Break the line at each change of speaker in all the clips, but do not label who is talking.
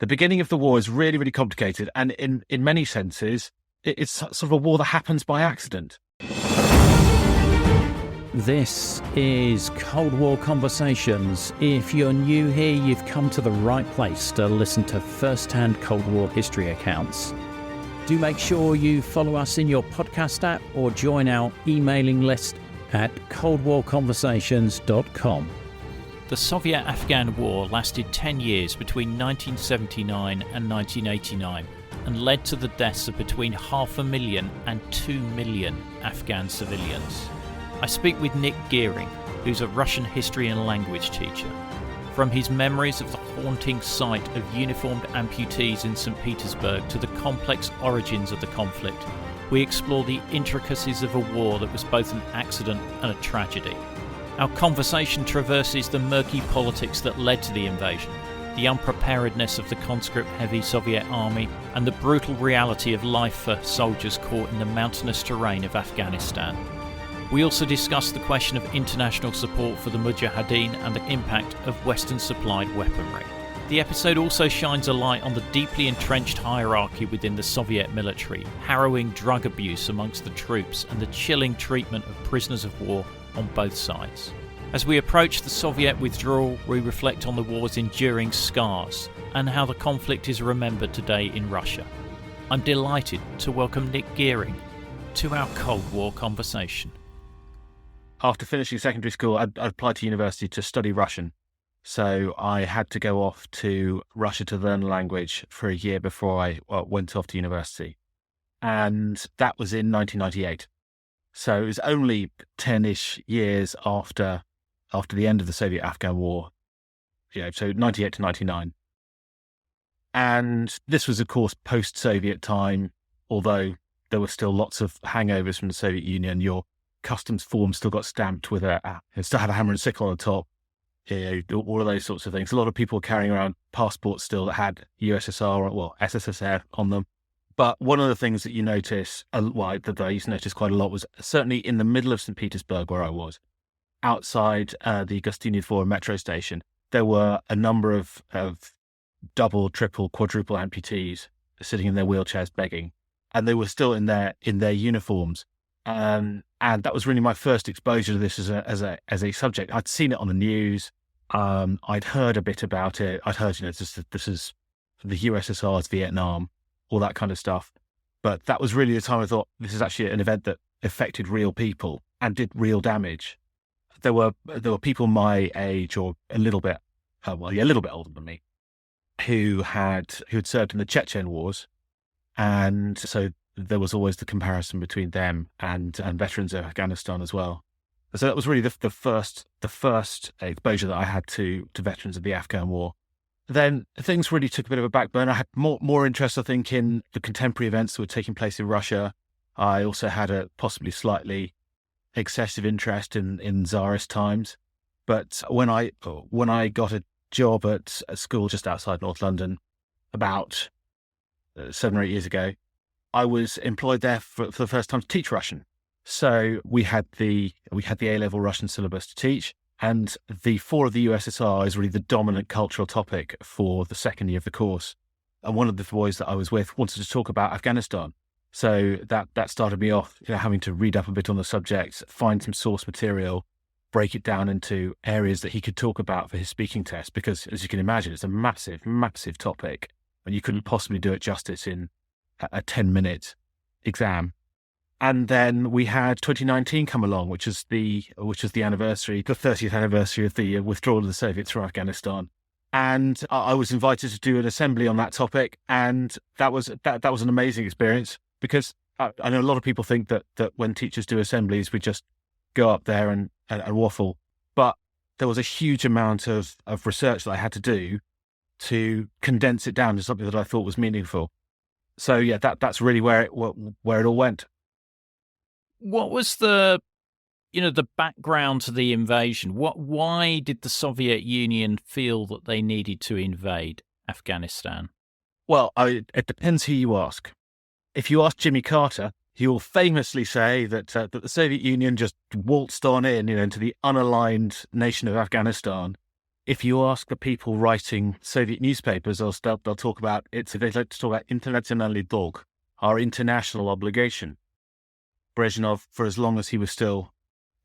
The beginning of the war is really, really complicated. And in many senses, it's sort of a war that happens by accident.
This is Cold War Conversations. If you're new here, you've come to the right place to listen to first-hand Cold War history accounts. Do make sure you follow us in your podcast app or join our emailing list at coldwarconversations.com. The Soviet-Afghan War lasted 10 years between 1979 and 1989 and led to the deaths of between 500,000 and 2 million Afghan civilians. I speak with Nick Geering, who's a Russian history and language teacher. From his memories of the haunting sight of uniformed amputees in St Petersburg to the complex origins of the conflict, we explore the intricacies of a war that was both an accident and a tragedy. Our conversation traverses the murky politics that led to the invasion, the unpreparedness of the conscript-heavy Soviet army, and the brutal reality of life for soldiers caught in the mountainous terrain of Afghanistan. We also discuss the question of international support for the Mujahideen and the impact of Western-supplied weaponry. The episode also shines a light on the deeply entrenched hierarchy within the Soviet military, harrowing drug abuse amongst the troops, and the chilling treatment of prisoners of war on both sides. As we approach the Soviet withdrawal, we reflect on the war's enduring scars and how the conflict is remembered today in Russia. I'm delighted to welcome Nick Geering to our Cold War conversation.
After finishing secondary school, I applied to university to study Russian. So I had to go off to Russia to learn the language for a year before I went off to university. And that was in 1998. So it was only 10-ish years after the end of the Soviet-Afghan War, so 98 to 99. And this was, of course, post-Soviet time, although there were still lots of hangovers from the Soviet Union. Your customs form still got stamped with still had a hammer and sickle on the top, all of those sorts of things. A lot of people were carrying around passports still that had SSSR on them. But one of the things that you notice, that I used to notice quite a lot, was certainly in the middle of St Petersburg, where I was, outside the Gostinny Dvor metro station, there were a number of double, triple, quadruple amputees sitting in their wheelchairs begging, and they were still in their uniforms. And that was really my first exposure to this as a subject. I'd seen it on the news. I'd heard a bit about it. I'd heard, this is the USSR's Vietnam, all that kind of stuff. But that was really the time I thought, this is actually an event that affected real people and did real damage. There were people my age or a little bit older than me who had served in the Chechen wars. And so there was always the comparison between them and veterans of Afghanistan as well. So that was really the first exposure that I had to veterans of the Afghan War. Then things really took a bit of a back burner. I had more interest, I think, in the contemporary events that were taking place in Russia. I also had a possibly slightly excessive interest in Tsarist times. But when I got a job at a school just outside North London about 7 or 8 years ago, I was employed there for the first time to teach Russian. So we had the A-level Russian syllabus to teach. And the fall of the USSR is really the dominant cultural topic for the second year of the course. And one of the boys that I was with wanted to talk about Afghanistan. So that started me off, having to read up a bit on the subject, find some source material, break it down into areas that he could talk about for his speaking test. Because as you can imagine, it's a massive, massive topic, and you couldn't possibly do it justice in a 10-minute exam. And then we had 2019 come along, which was the anniversary, the 30th anniversary of the withdrawal of the Soviets from Afghanistan. And I was invited to do an assembly on that topic, and that was an amazing experience, because I know a lot of people think that when teachers do assemblies, we just go up there and waffle. But there was a huge amount of research that I had to do to condense it down to something that I thought was meaningful. So yeah, that's really where it all went.
What was the background to the invasion? Why did the Soviet Union feel that they needed to invade Afghanistan?
Well, it depends who you ask. If you ask Jimmy Carter, he will famously say that the Soviet Union just waltzed on into the unaligned nation of Afghanistan if you ask the people writing Soviet newspapers, they'll talk about it. They like to talk about internationalny dolg, our international obligation. Brezhnev, for as long as he was still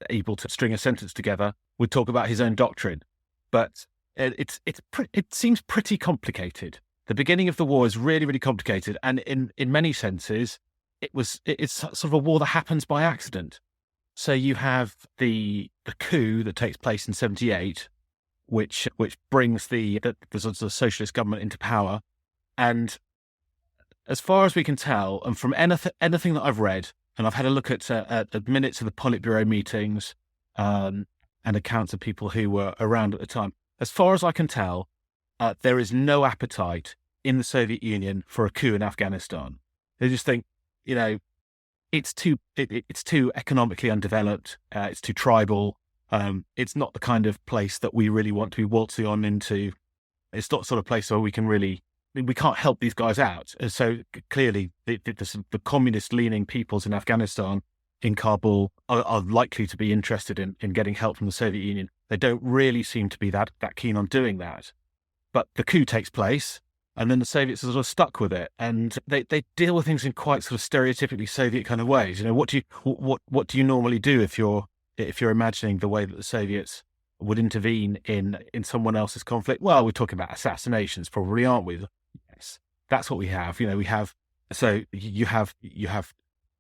able to string a sentence together, would talk about his own doctrine. But it seems pretty complicated. The beginning of the war is really, really complicated, and in many senses, it's sort of a war that happens by accident. So you have the coup that takes place in 1978, which brings the sort of socialist government into power, and as far as we can tell, and from anything that I've read, and I've had a look at minutes of the Politburo meetings and accounts of people who were around at the time, as far as I can tell, there is no appetite in the Soviet Union for a coup in Afghanistan. They just think, it's too economically undeveloped. It's too tribal. It's not the kind of place that we really want to be waltzing on into. It's not the sort of place where we can't help these guys out. And so clearly the communist-leaning peoples in Afghanistan, in Kabul, are likely to be interested in getting help from the Soviet Union. They don't really seem to be that keen on doing that. But the coup takes place, and then the Soviets are sort of stuck with it, and they deal with things in quite sort of stereotypically Soviet kind of ways. What do you normally do if you're imagining the way that the Soviets would intervene in someone else's conflict? Well, we're talking about assassinations, probably, aren't we? Yes, that's what we have. You have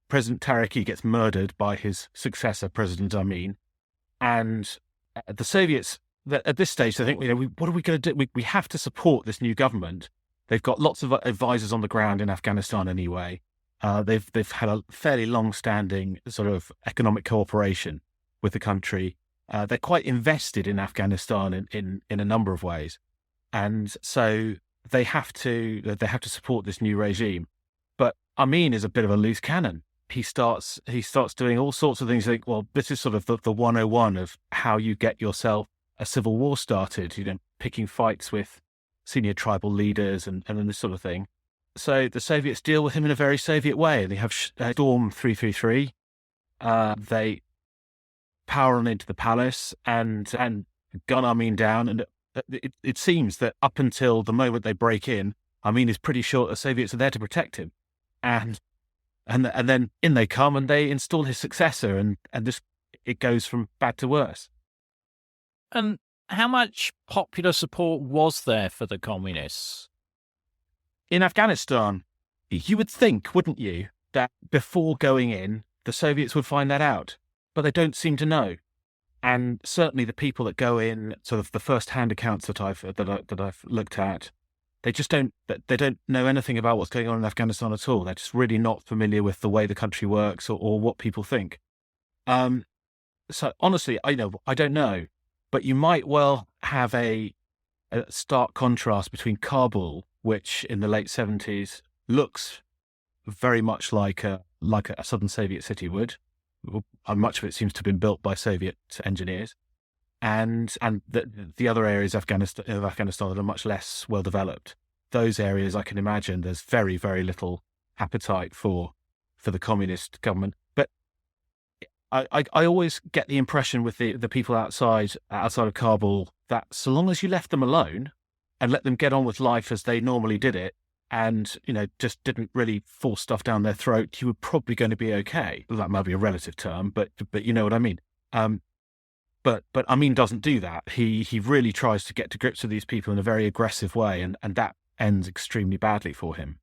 President Taraki gets murdered by his successor, President Amin, and the Soviets, at this stage, they think, what are we going to do? We have to support this new government. They've got lots of advisors on the ground in Afghanistan anyway. They've had a fairly long-standing sort of economic cooperation with the country. They're quite invested in Afghanistan in a number of ways, and so they have to support this new regime. But Amin is a bit of a loose cannon. He starts doing all sorts of things. You think, well, this is sort of the 101 of how you get yourself a civil war started. Picking fights with senior tribal leaders and this sort of thing. So the Soviets deal with him in a very Soviet way. They have Storm 333. They power on into the palace and gun Amin down. And it seems that up until the moment they break in, Amin is pretty sure the Soviets are there to protect him. And then in they come and they install his successor, and it goes from bad to worse.
And how much popular support was there for the communists?
In Afghanistan, you would think, wouldn't you, that before going in, the Soviets would find that out, but they don't seem to know. And certainly the people that go in, sort of the first-hand accounts that I've looked at, they don't know anything about what's going on in Afghanistan at all. They're just really not familiar with the way the country works or what people think. So honestly, I don't know, but you might well have a stark contrast between Kabul, which in the late 70s looks very much like a southern Soviet city would. Much of it seems to have been built by Soviet engineers, and the other areas of Afghanistan that are much less well developed. Those areas, I can imagine, there's very, very little appetite for the communist government. But I always get the impression with the people outside of Kabul that so long as you left them alone and let them get on with life as they normally did it, and just didn't really force stuff down their throat, you were probably going to be okay. Well, that might be a relative term, but you know what I mean. But Amin doesn't do that. He really tries to get to grips with these people in a very aggressive way, and that ends extremely badly for him.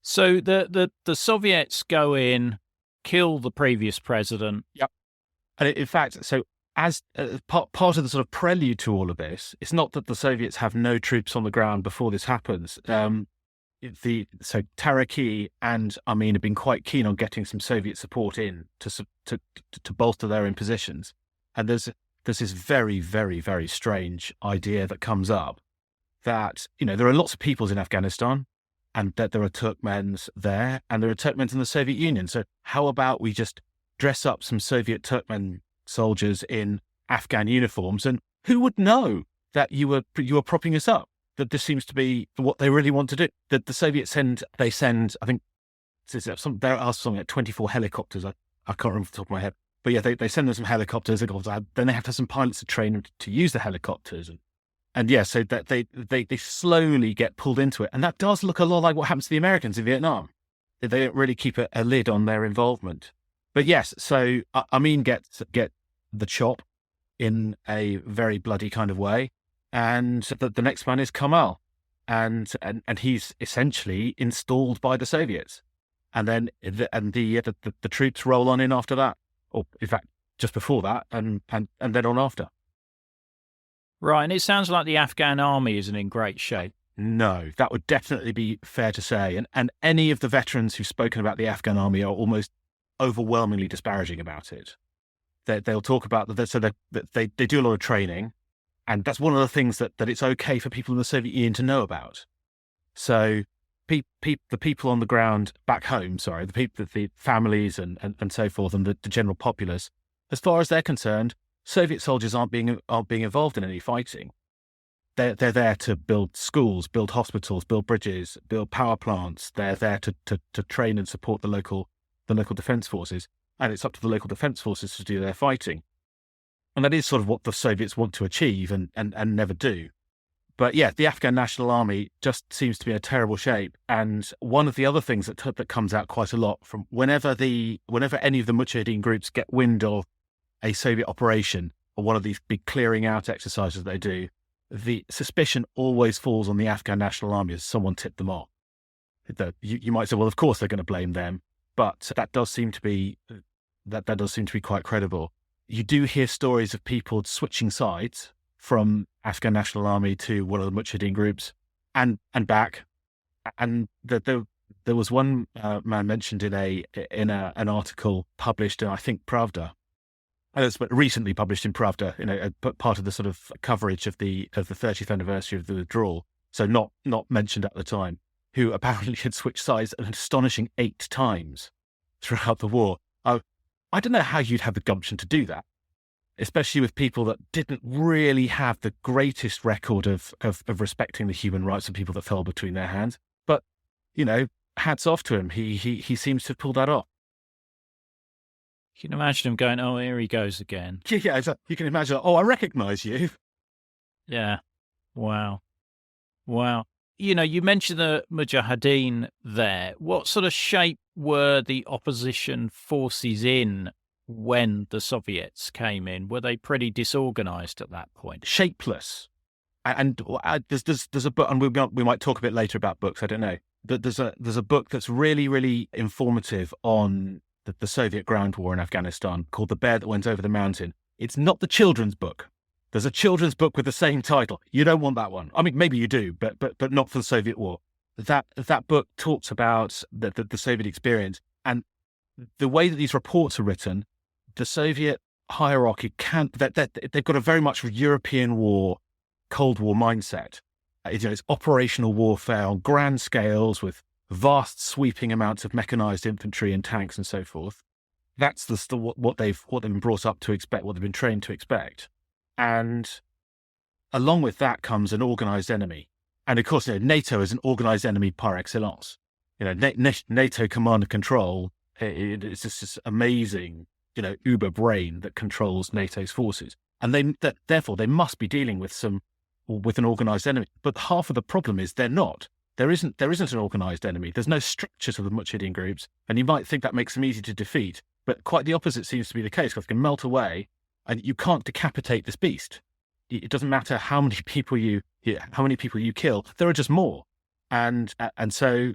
So the Soviets go in, kill the previous president.
Yep. And in fact, so as part of the sort of prelude to all of this, it's not that the Soviets have no troops on the ground before this happens. So Taraki and Amin have been quite keen on getting some Soviet support in to bolster their own positions. And there's this very, very, very strange idea that comes up that, there are lots of peoples in Afghanistan, and that there are Turkmens there, and there are Turkmens in the Soviet Union. So how about we just dress up some Soviet Turkmen soldiers in Afghan uniforms, and who would know that you were propping us up? That this seems to be what they really want to do. That the Soviets send, I think, there are something like 24 helicopters. I can't remember off the top of my head. But yeah, they send them some helicopters. Then they have to have some pilots to train them to use the helicopters. And yeah, so that they slowly get pulled into it. And that does look a lot like what happens to the Americans in Vietnam. They don't really keep a lid on their involvement. But yes, so Amin get the chop in a very bloody kind of way. And the next man is Kamal. And he's essentially installed by the Soviets. And then the troops roll on in after that. Or in fact, just before that, and then on after.
Right, and it sounds like the Afghan army isn't in great shape.
No, that would definitely be fair to say. And any of the veterans who've spoken about the Afghan army are almost overwhelmingly disparaging about it. They'll talk about that, so they do a lot of training, and that's one of the things that it's okay for people in the Soviet Union to know about. So the people on the ground back home, the families and so forth, and the general populace, as far as they're concerned, Soviet soldiers aren't being involved in any fighting. They're there to build schools, build hospitals, build bridges, build power plants. They're there to train and support the local defense forces, and it's up to the local defense forces to do their fighting. And that is sort of what the Soviets want to achieve and never do. But yeah, the Afghan National Army just seems to be in a terrible shape. And one of the other things that comes out quite a lot from whenever any of the Mujahideen groups get wind of a Soviet operation or one of these big clearing out exercises they do, the suspicion always falls on the Afghan National Army as someone tipped them off. You might say, well, of course they're going to blame them, but that does seem to be quite credible. You do hear stories of people switching sides from Afghan National Army to one of the Mujahideen groups and back. And there was one man mentioned in an article published in, I think, Pravda. And it's recently published in Pravda, part of the sort of coverage of the 30th anniversary of the withdrawal. So not mentioned at the time, who apparently had switched sides an astonishing 8 times throughout the war. I don't know how you'd have the gumption to do that, especially with people that didn't really have the greatest record of respecting the human rights of people that fell between their hands. But, hats off to him. He seems to have pulled that off.
You can imagine him going, oh, here he goes again.
Yeah, you can imagine, oh, I recognise you.
Yeah. Wow. You mentioned the Mujahideen there. What sort of shape were the opposition forces in when the Soviets came in? Were they pretty disorganized at that point?
Shapeless. And there's a book, and we might talk a bit later about books, I don't know. But there's a book that's really, really informative on the Soviet ground war in Afghanistan called The Bear That Went Over the Mountain. It's not the children's book. There's a children's book with the same title. You don't want that one. I mean, maybe you do, but not for the Soviet war. That book talks about the Soviet experience, and the way that these reports are written. The Soviet hierarchy they've got a very much European war, Cold War mindset. It's operational warfare on grand scales with vast sweeping amounts of mechanized infantry and tanks and so forth. That's what they've been brought up to expect, what they've been trained to expect. And along with that comes an organized enemy. And of course, NATO is an organized enemy par excellence. NATO command and control, it's just this amazing, uber brain that controls NATO's forces. And therefore they must be dealing with an organized enemy. But half of the problem is they're not. There isn't an organized enemy. There's no structure to the Mujahideen groups. And you might think that makes them easy to defeat, but quite the opposite seems to be the case, because they can melt away and you can't decapitate this beast. It doesn't matter how many people you kill. There are just more. And so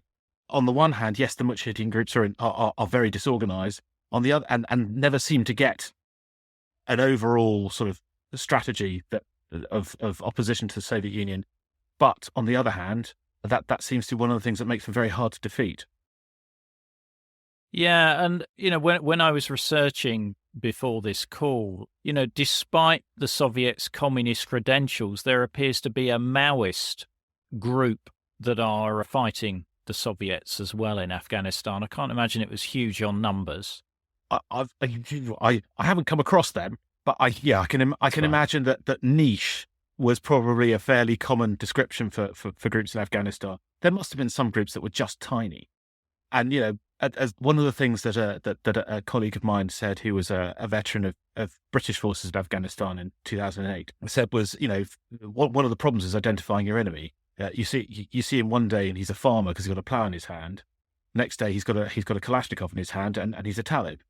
on the one hand, yes, the Mujahideen groups are very disorganized. On the other, and never seem to get an overall sort of strategy of opposition to the Soviet Union. But on the other hand, that seems to be one of the things that makes them very hard to defeat.
Yeah, and when I was researching before this call, despite the Soviets' communist credentials, there appears to be a Maoist group that are fighting the Soviets as well in Afghanistan. I can't imagine it was huge on numbers.
I haven't come across them, but I can imagine that niche was probably a fairly common description for groups in Afghanistan. There must have been some groups that were just tiny. And, as one of the things that a colleague of mine said, who was a veteran of British forces in Afghanistan in 2008, said was, one of the problems is identifying your enemy. You see him one day and he's a farmer because he's got a plow in his hand. Next day he's got a Kalashnikov in his hand and he's a Talib.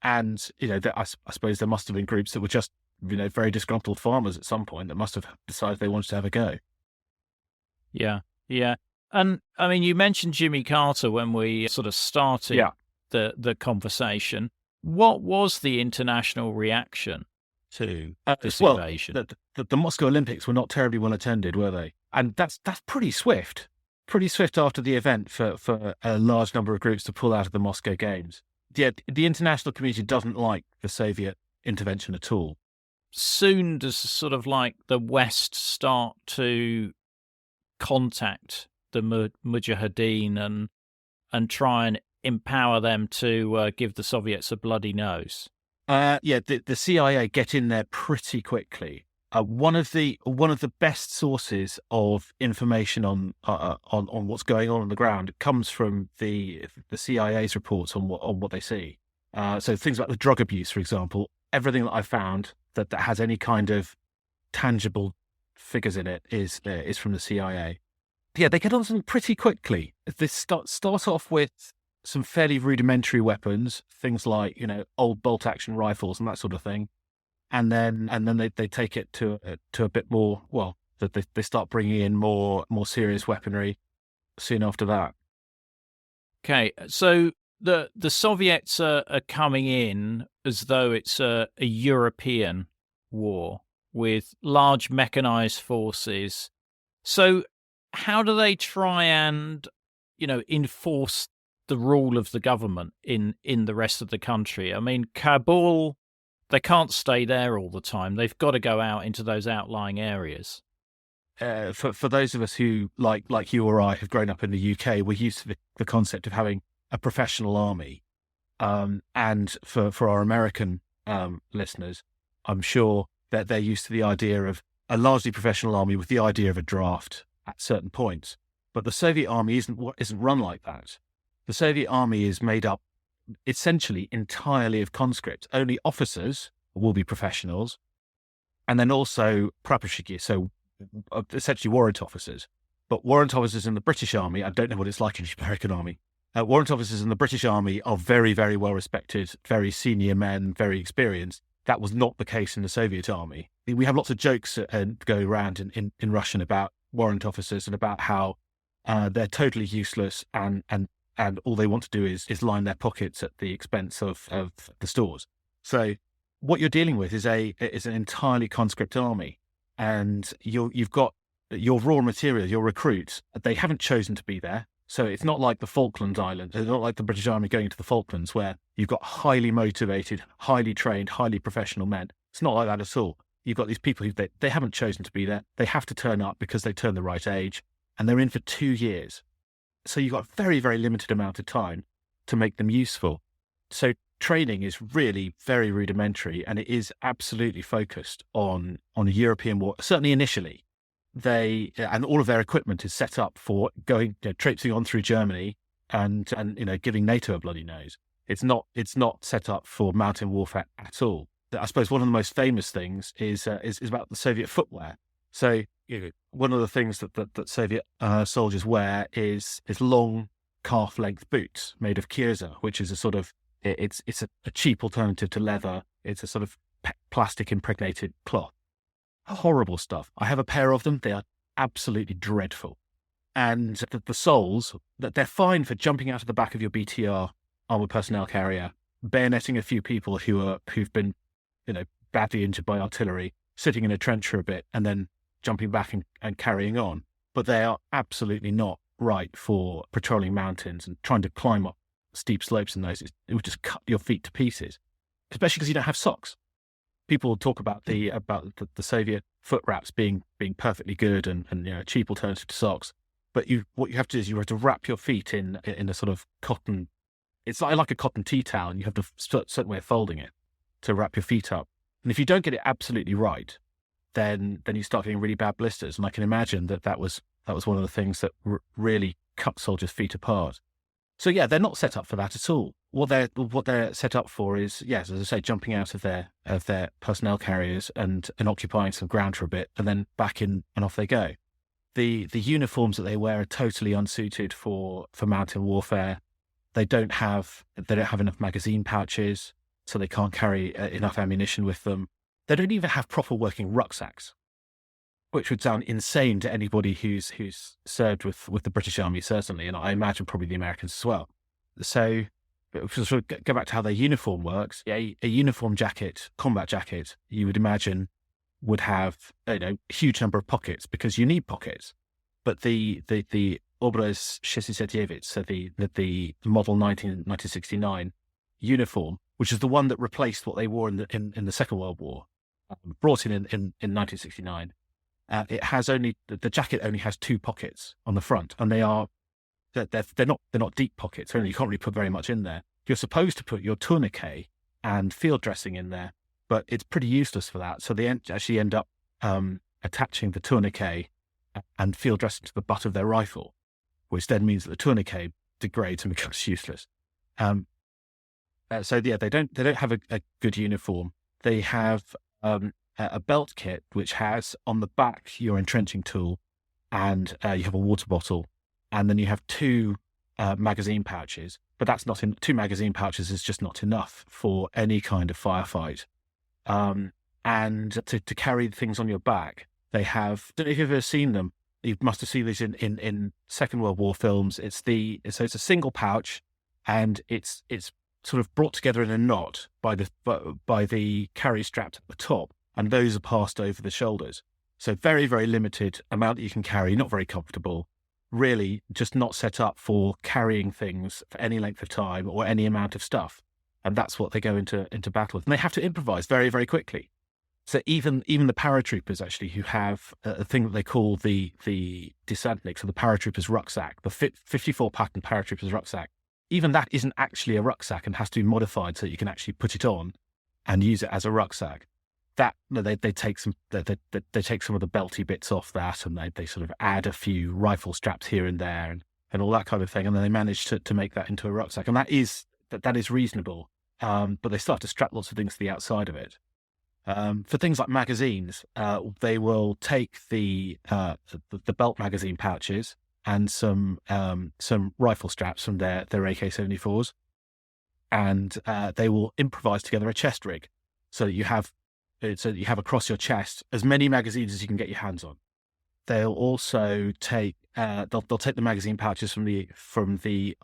And I suppose there must have been groups that were just very disgruntled farmers at some point that must have decided they wanted to have a go.
Yeah, yeah. And I mean, you mentioned Jimmy Carter when we sort of started the conversation. What was the international reaction to this invasion?
The Moscow Olympics were not terribly well attended, were they? And that's pretty swift after the event for a large number of groups to pull out of the Moscow Games. The international community doesn't like the Soviet intervention at all.
Soon does sort of like the West start to contact the Mujahideen and try and empower them to give the Soviets a bloody nose.
The CIA get in there pretty quickly. One of the best sources of information on what's going on the ground comes from the CIA's reports on what they see. So things like the drug abuse, for example, everything that I found that has any kind of tangible figures in it is from the CIA. Yeah, they get on something pretty quickly. They start off with some fairly rudimentary weapons, things like old bolt action rifles and that sort of thing, and then they take it to a bit more. Well, they start bringing in more serious weaponry soon after that.
Okay, so the Soviets are coming in as though it's a European war with large mechanized forces. So how do they try and, enforce the rule of the government in the rest of the country? I mean, Kabul, they can't stay there all the time. They've got to go out into those outlying areas.
For those of us who, like you or I, have grown up in the UK, we're used to the concept of having a professional army. And for our American listeners, I'm sure that they're used to the idea of a largely professional army with the idea of a draft at certain points. But the Soviet army isn't run like that. The Soviet army is made up essentially entirely of conscripts. Only officers will be professionals, and then also praporshchiki, so essentially warrant officers. But warrant officers in the British army, I don't know what it's like in the American army. Warrant officers in the British army are very, very well respected, very senior men, very experienced. That was not the case in the Soviet army. We have lots of jokes going around in Russian about warrant officers and about how they're totally useless and all they want to do is line their pockets at the expense of the stores. So what you're dealing with is an entirely conscript army, and you've got your raw material, your recruits. They haven't chosen to be there. So it's not like the Falkland Islands. It's not like the British Army going to the Falklands, where you've got highly motivated, highly trained, highly professional men. It's not like that at all. You've got these people who they haven't chosen to be there. They have to turn up because they turn the right age, and they're in for 2 years. So you've got a very, very limited amount of time to make them useful. So training is really very rudimentary, and it is absolutely focused on a European war, certainly initially. And all of their equipment is set up for going, traipsing on through Germany and giving NATO a bloody nose. It's not set up for mountain warfare at all. I suppose one of the most famous things is about the Soviet footwear. So one of the things that Soviet soldiers wear is long calf length boots made of kyrza, which is a sort of it's a cheap alternative to leather. It's a sort of plastic impregnated cloth. Horrible stuff. I have a pair of them. They are absolutely dreadful. And the soles, that they're fine for jumping out of the back of your BTR armored personnel carrier, bayoneting a few people who've been, badly injured by artillery, sitting in a trench for a bit, and then jumping back and carrying on. But they are absolutely not right for patrolling mountains and trying to climb up steep slopes in those. It would just cut your feet to pieces, especially because you don't have socks. People talk about the Soviet foot wraps being perfectly good and a cheap alternative to socks, but what you have to do is you have to wrap your feet in a sort of cotton. It's like a cotton tea towel, and you have a certain way of folding it to wrap your feet up. And if you don't get it absolutely right, then you start getting really bad blisters. And I can imagine that was one of the things that really cut soldiers' feet apart. So yeah, they're not set up for that at all. What they're set up for is, yes, as I say, jumping out of their personnel carriers and occupying some ground for a bit, and then back in and off they go. The uniforms that they wear are totally unsuited for mountain warfare. They don't have enough magazine pouches, so they can't carry enough ammunition with them. They don't even have proper working rucksacks, which would sound insane to anybody who's served with the British Army, certainly, and I imagine probably the Americans as well. So, sort of go back to how their uniform works. A uniform jacket, combat jacket, you would imagine would have a huge number of pockets, because you need pockets. But the Obraz 69, so the model 1969 uniform, which is the one that replaced what they wore in the Second World War, brought in 1969. It has the jacket only has 2 pockets on the front, and they're not deep pockets. You can't really put very much in there. You're supposed to put your tourniquet and field dressing in there, but it's pretty useless for that. So they actually end up attaching the tourniquet and field dressing to the butt of their rifle, which then means that the tourniquet degrades and becomes useless. So yeah, they don't have a good uniform. They have a belt kit which has on the back your entrenching tool, and you have a water bottle, and then you have 2 magazine pouches. But that's not 2 magazine pouches is just not enough for any kind of firefight. And to carry things on your back, they have. I don't know if you've ever seen them. You must have seen these in Second World War films. It's a single pouch, and it's sort of brought together in a knot by the carry straps at the top, and those are passed over the shoulders. So very, very limited amount that you can carry, not very comfortable, really just not set up for carrying things for any length of time or any amount of stuff. And that's what they go into battle with. And they have to improvise very, very quickly. So even the paratroopers, actually, who have a thing that they call the desantniks, or the paratroopers rucksack, the 54 pattern paratroopers rucksack, even that isn't actually a rucksack and has to be modified so that you can actually put it on and use it as a rucksack. That they take some of the belty bits off that, and they sort of add a few rifle straps here and there and all that kind of thing, and then they manage to make that into a rucksack, and that is reasonable. But they start to strap lots of things to the outside of it. For things like magazines, they will take the belt magazine pouches and some rifle straps from their AK-74s, and they will improvise together a chest rig, so that you have across your chest as many magazines as you can get your hands on. They'll also take they'll take the magazine pouches from the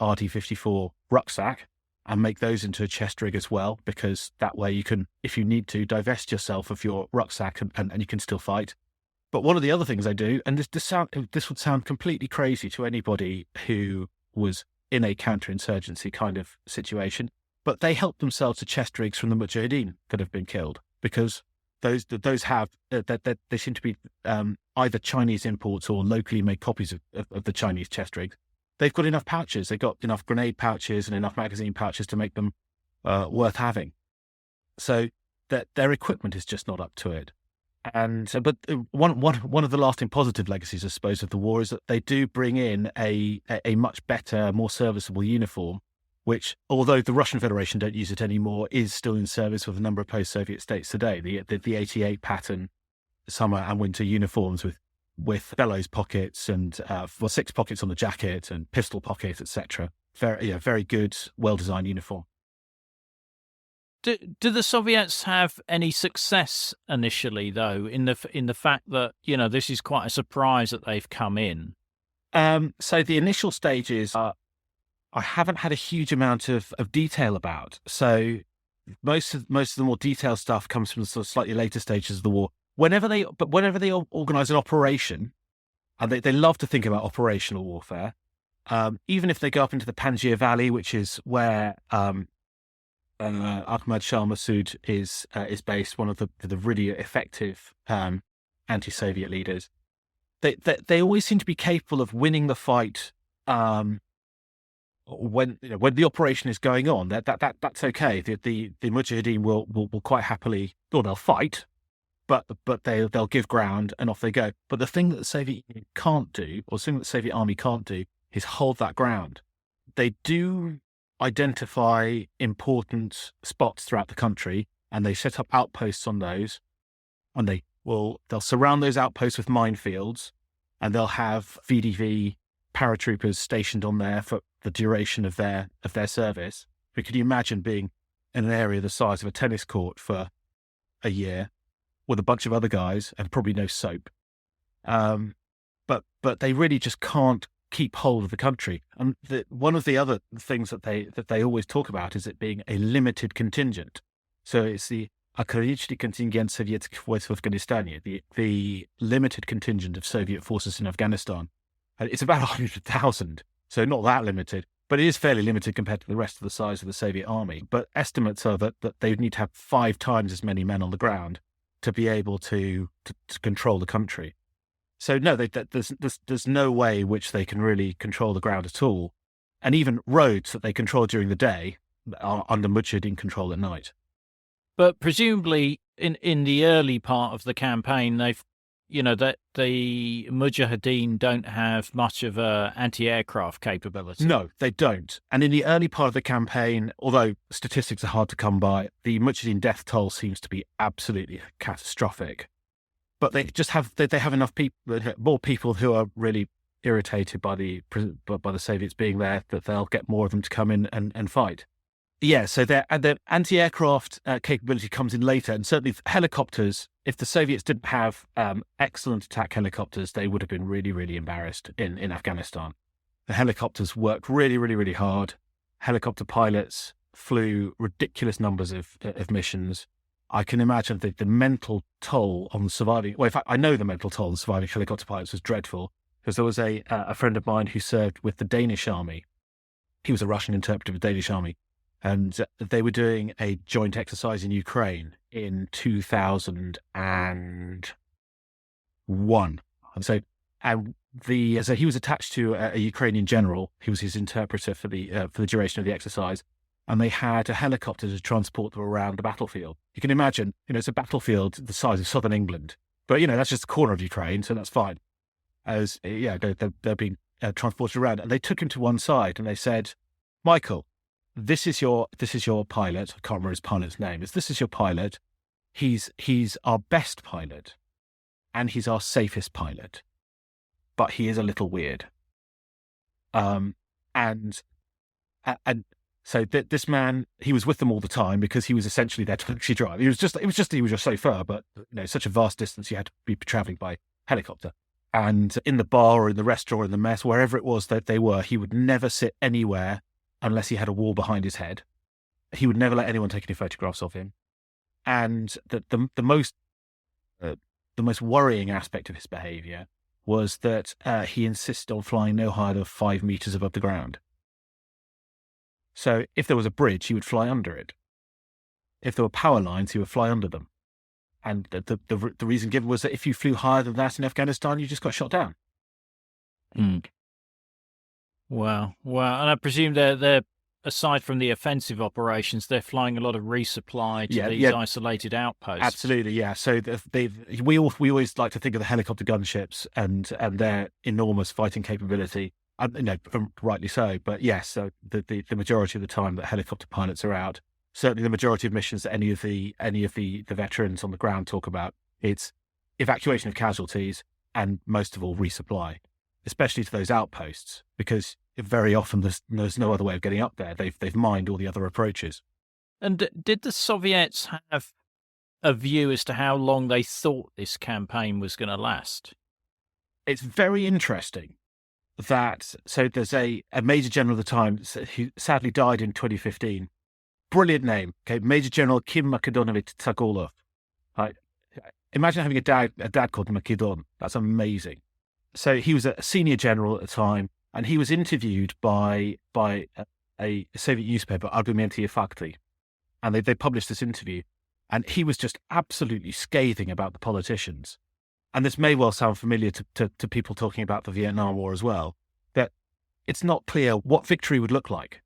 RD-54 rucksack and make those into a chest rig as well, because that way you can, if you need to, divest yourself of your rucksack and you can still fight. But one of the other things they do, and this would sound completely crazy to anybody who was in a counterinsurgency kind of situation, but they help themselves to chest rigs from the Mujahideen that have been killed, because those have that they seem to be either Chinese imports or locally made copies of the Chinese chest rigs. They've got enough pouches. They've got enough grenade pouches and enough magazine pouches to make them worth having. So that their equipment is just not up to it. And but one of the lasting positive legacies, I suppose, of the war is that they do bring in a much better, more serviceable uniform, which, although the Russian Federation don't use it anymore, is still in service with a number of post-Soviet states today. The 88 pattern summer and winter uniforms with bellows pockets and 6 pockets on the jacket and pistol pockets, etc. Very good, well-designed uniform.
Do the Soviets have any success initially, though, in the fact that this is quite a surprise that they've come in?
So the initial stages, I haven't had a huge amount of detail about. So most of the more detailed stuff comes from the sort of slightly later stages of the war. Whenever they organise an operation, and they love to think about operational warfare, even if they go up into the Panjshir Valley, which is where Ahmad Shah Massoud is based, one of the really effective anti-Soviet leaders. They always seem to be capable of winning the fight when the operation is going on. That's okay. The Mujahideen will quite happily, or they'll fight, but they'll give ground and off they go. But the thing that the Soviet Union can't do, or the thing that the Soviet army can't do, is hold that ground. they do identify important spots throughout the country, and they set up outposts on those, and they'll surround those outposts with minefields, and they'll have VDV paratroopers stationed on there for the duration of their service. But can you imagine being in an area the size of a tennis court for a year with a bunch of other guys and probably no soap? But they really just can't keep hold of the country. And one of the other things that they always talk about is it being a limited contingent. So it's the ограниченный контингент советских войск в Афганистане, the limited contingent of Soviet forces in Afghanistan. And it's about 100,000, so not that limited, but it is fairly limited compared to the rest of the size of the Soviet army. But estimates are that they would need to have 5 times as many men on the ground to be able to control the country. So no, there's no way in which they can really control the ground at all. And even roads that they control during the day are under Mujahideen control at night.
But presumably in the early part of the campaign, that the Mujahideen don't have much of a anti-aircraft capability.
No, they don't. And in the early part of the campaign, although statistics are hard to come by, the Mujahideen death toll seems to be absolutely catastrophic. But they just have enough people, more people who are really irritated by the Soviets being there, that they'll get more of them to come in and fight. Yeah, so their anti-aircraft capability comes in later, and certainly helicopters. If the Soviets didn't have excellent attack helicopters, they would have been really, really embarrassed in Afghanistan. The helicopters worked really, really, really hard. Helicopter pilots flew ridiculous numbers of missions. I can imagine the mental toll on surviving. Well, in fact, I know the mental toll on surviving helicopter pilots was dreadful, because there was a friend of mine who served with the Danish army. He was a Russian interpreter of the Danish army. And they were doing a joint exercise in Ukraine in 2001. And so he was attached to a Ukrainian general. He was his interpreter for the duration of the exercise. And they had a helicopter to transport them around the battlefield. You can imagine, it's a battlefield the size of southern England. But, that's just the corner of Ukraine, so that's fine. They're being transported around. And they took him to one side and they said, Michael, this is your pilot. I can't remember his pilot's name. This is your pilot. He's our best pilot, and he's our safest pilot, but he is a little weird. So this man, he was with them all the time because he was essentially their taxi driver. He was just a chauffeur, but such a vast distance you had to be traveling by helicopter. And in the bar or in the restaurant or in the mess, wherever it was that they were, he would never sit anywhere unless he had a wall behind his head. He would never let anyone take any photographs of him. And the most worrying aspect of his behaviour was that he insisted on flying no higher than 5 meters above the ground. So if there was a bridge, he would fly under it. If there were power lines, he would fly under them. And the reason given was that if you flew higher than that in Afghanistan, you just got shot down.
Mm. Wow. And I presume they're aside from the offensive operations, they're flying a lot of resupply to these isolated outposts.
Absolutely, yeah. So we always like to think of the helicopter gunships and their enormous fighting capability. Rightly so. But yes, so the majority of the time that helicopter pilots are out, certainly the majority of missions that any of the veterans on the ground talk about, it's evacuation of casualties and most of all resupply, especially to those outposts, because very often there's no other way of getting up there. They've mined all the other approaches.
And did the Soviets have a view as to how long they thought this campaign was going to last?
It's very interesting that, so there's a Major General at the time who sadly died in 2015. Brilliant name, okay, Major General Kim Makedonovich Tsagolov. Right. Imagine having a dad called Makedon. That's amazing. So he was a senior general at the time, and he was interviewed by a Soviet newspaper, Argumentia Fakti, and they published this interview, and he was just absolutely scathing about the politicians. And this may well sound familiar to people talking about the Vietnam War as well, that it's not clear what victory would look like.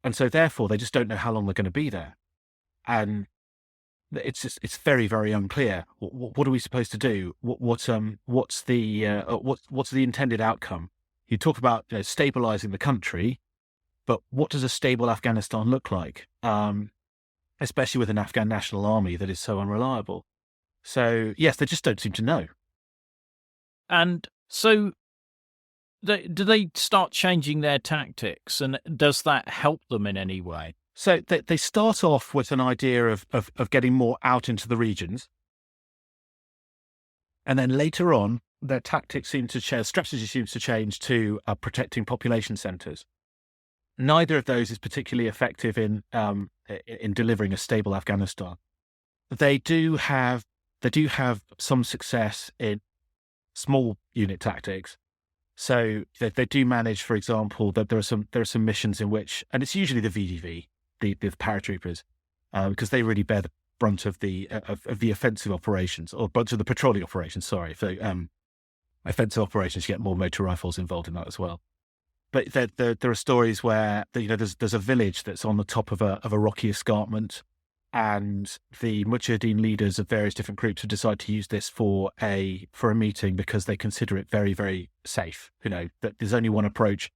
And so therefore they just don't know how long they're going to be there. And it's very, very unclear. What are we supposed to do? What's the intended outcome? You talk about stabilizing the country, But what does a stable Afghanistan look like? Especially with an Afghan national army that is so unreliable. So, yes, they just don't seem to know.
And so do they start changing their tactics, and does that help them in any way?
So they start off with an idea of getting more out into the regions. And then later on, their tactics seem to change, strategy seems to change to protecting population centres. Neither of those is particularly effective in delivering a stable Afghanistan. They do have some success in small unit tactics. So they do manage, for example, that there are some missions in which, and it's usually the VDV, the paratroopers, because they really bear the brunt of the offensive operations, or brunt of the patrolling operations. Sorry, so offensive operations, you get more motor rifles involved in that as well. But there are stories where there's a village that's on the top of a rocky escarpment, and the Mujahideen leaders of various different groups have decided to use this for a meeting because they consider it very, very safe. That there's only one approach.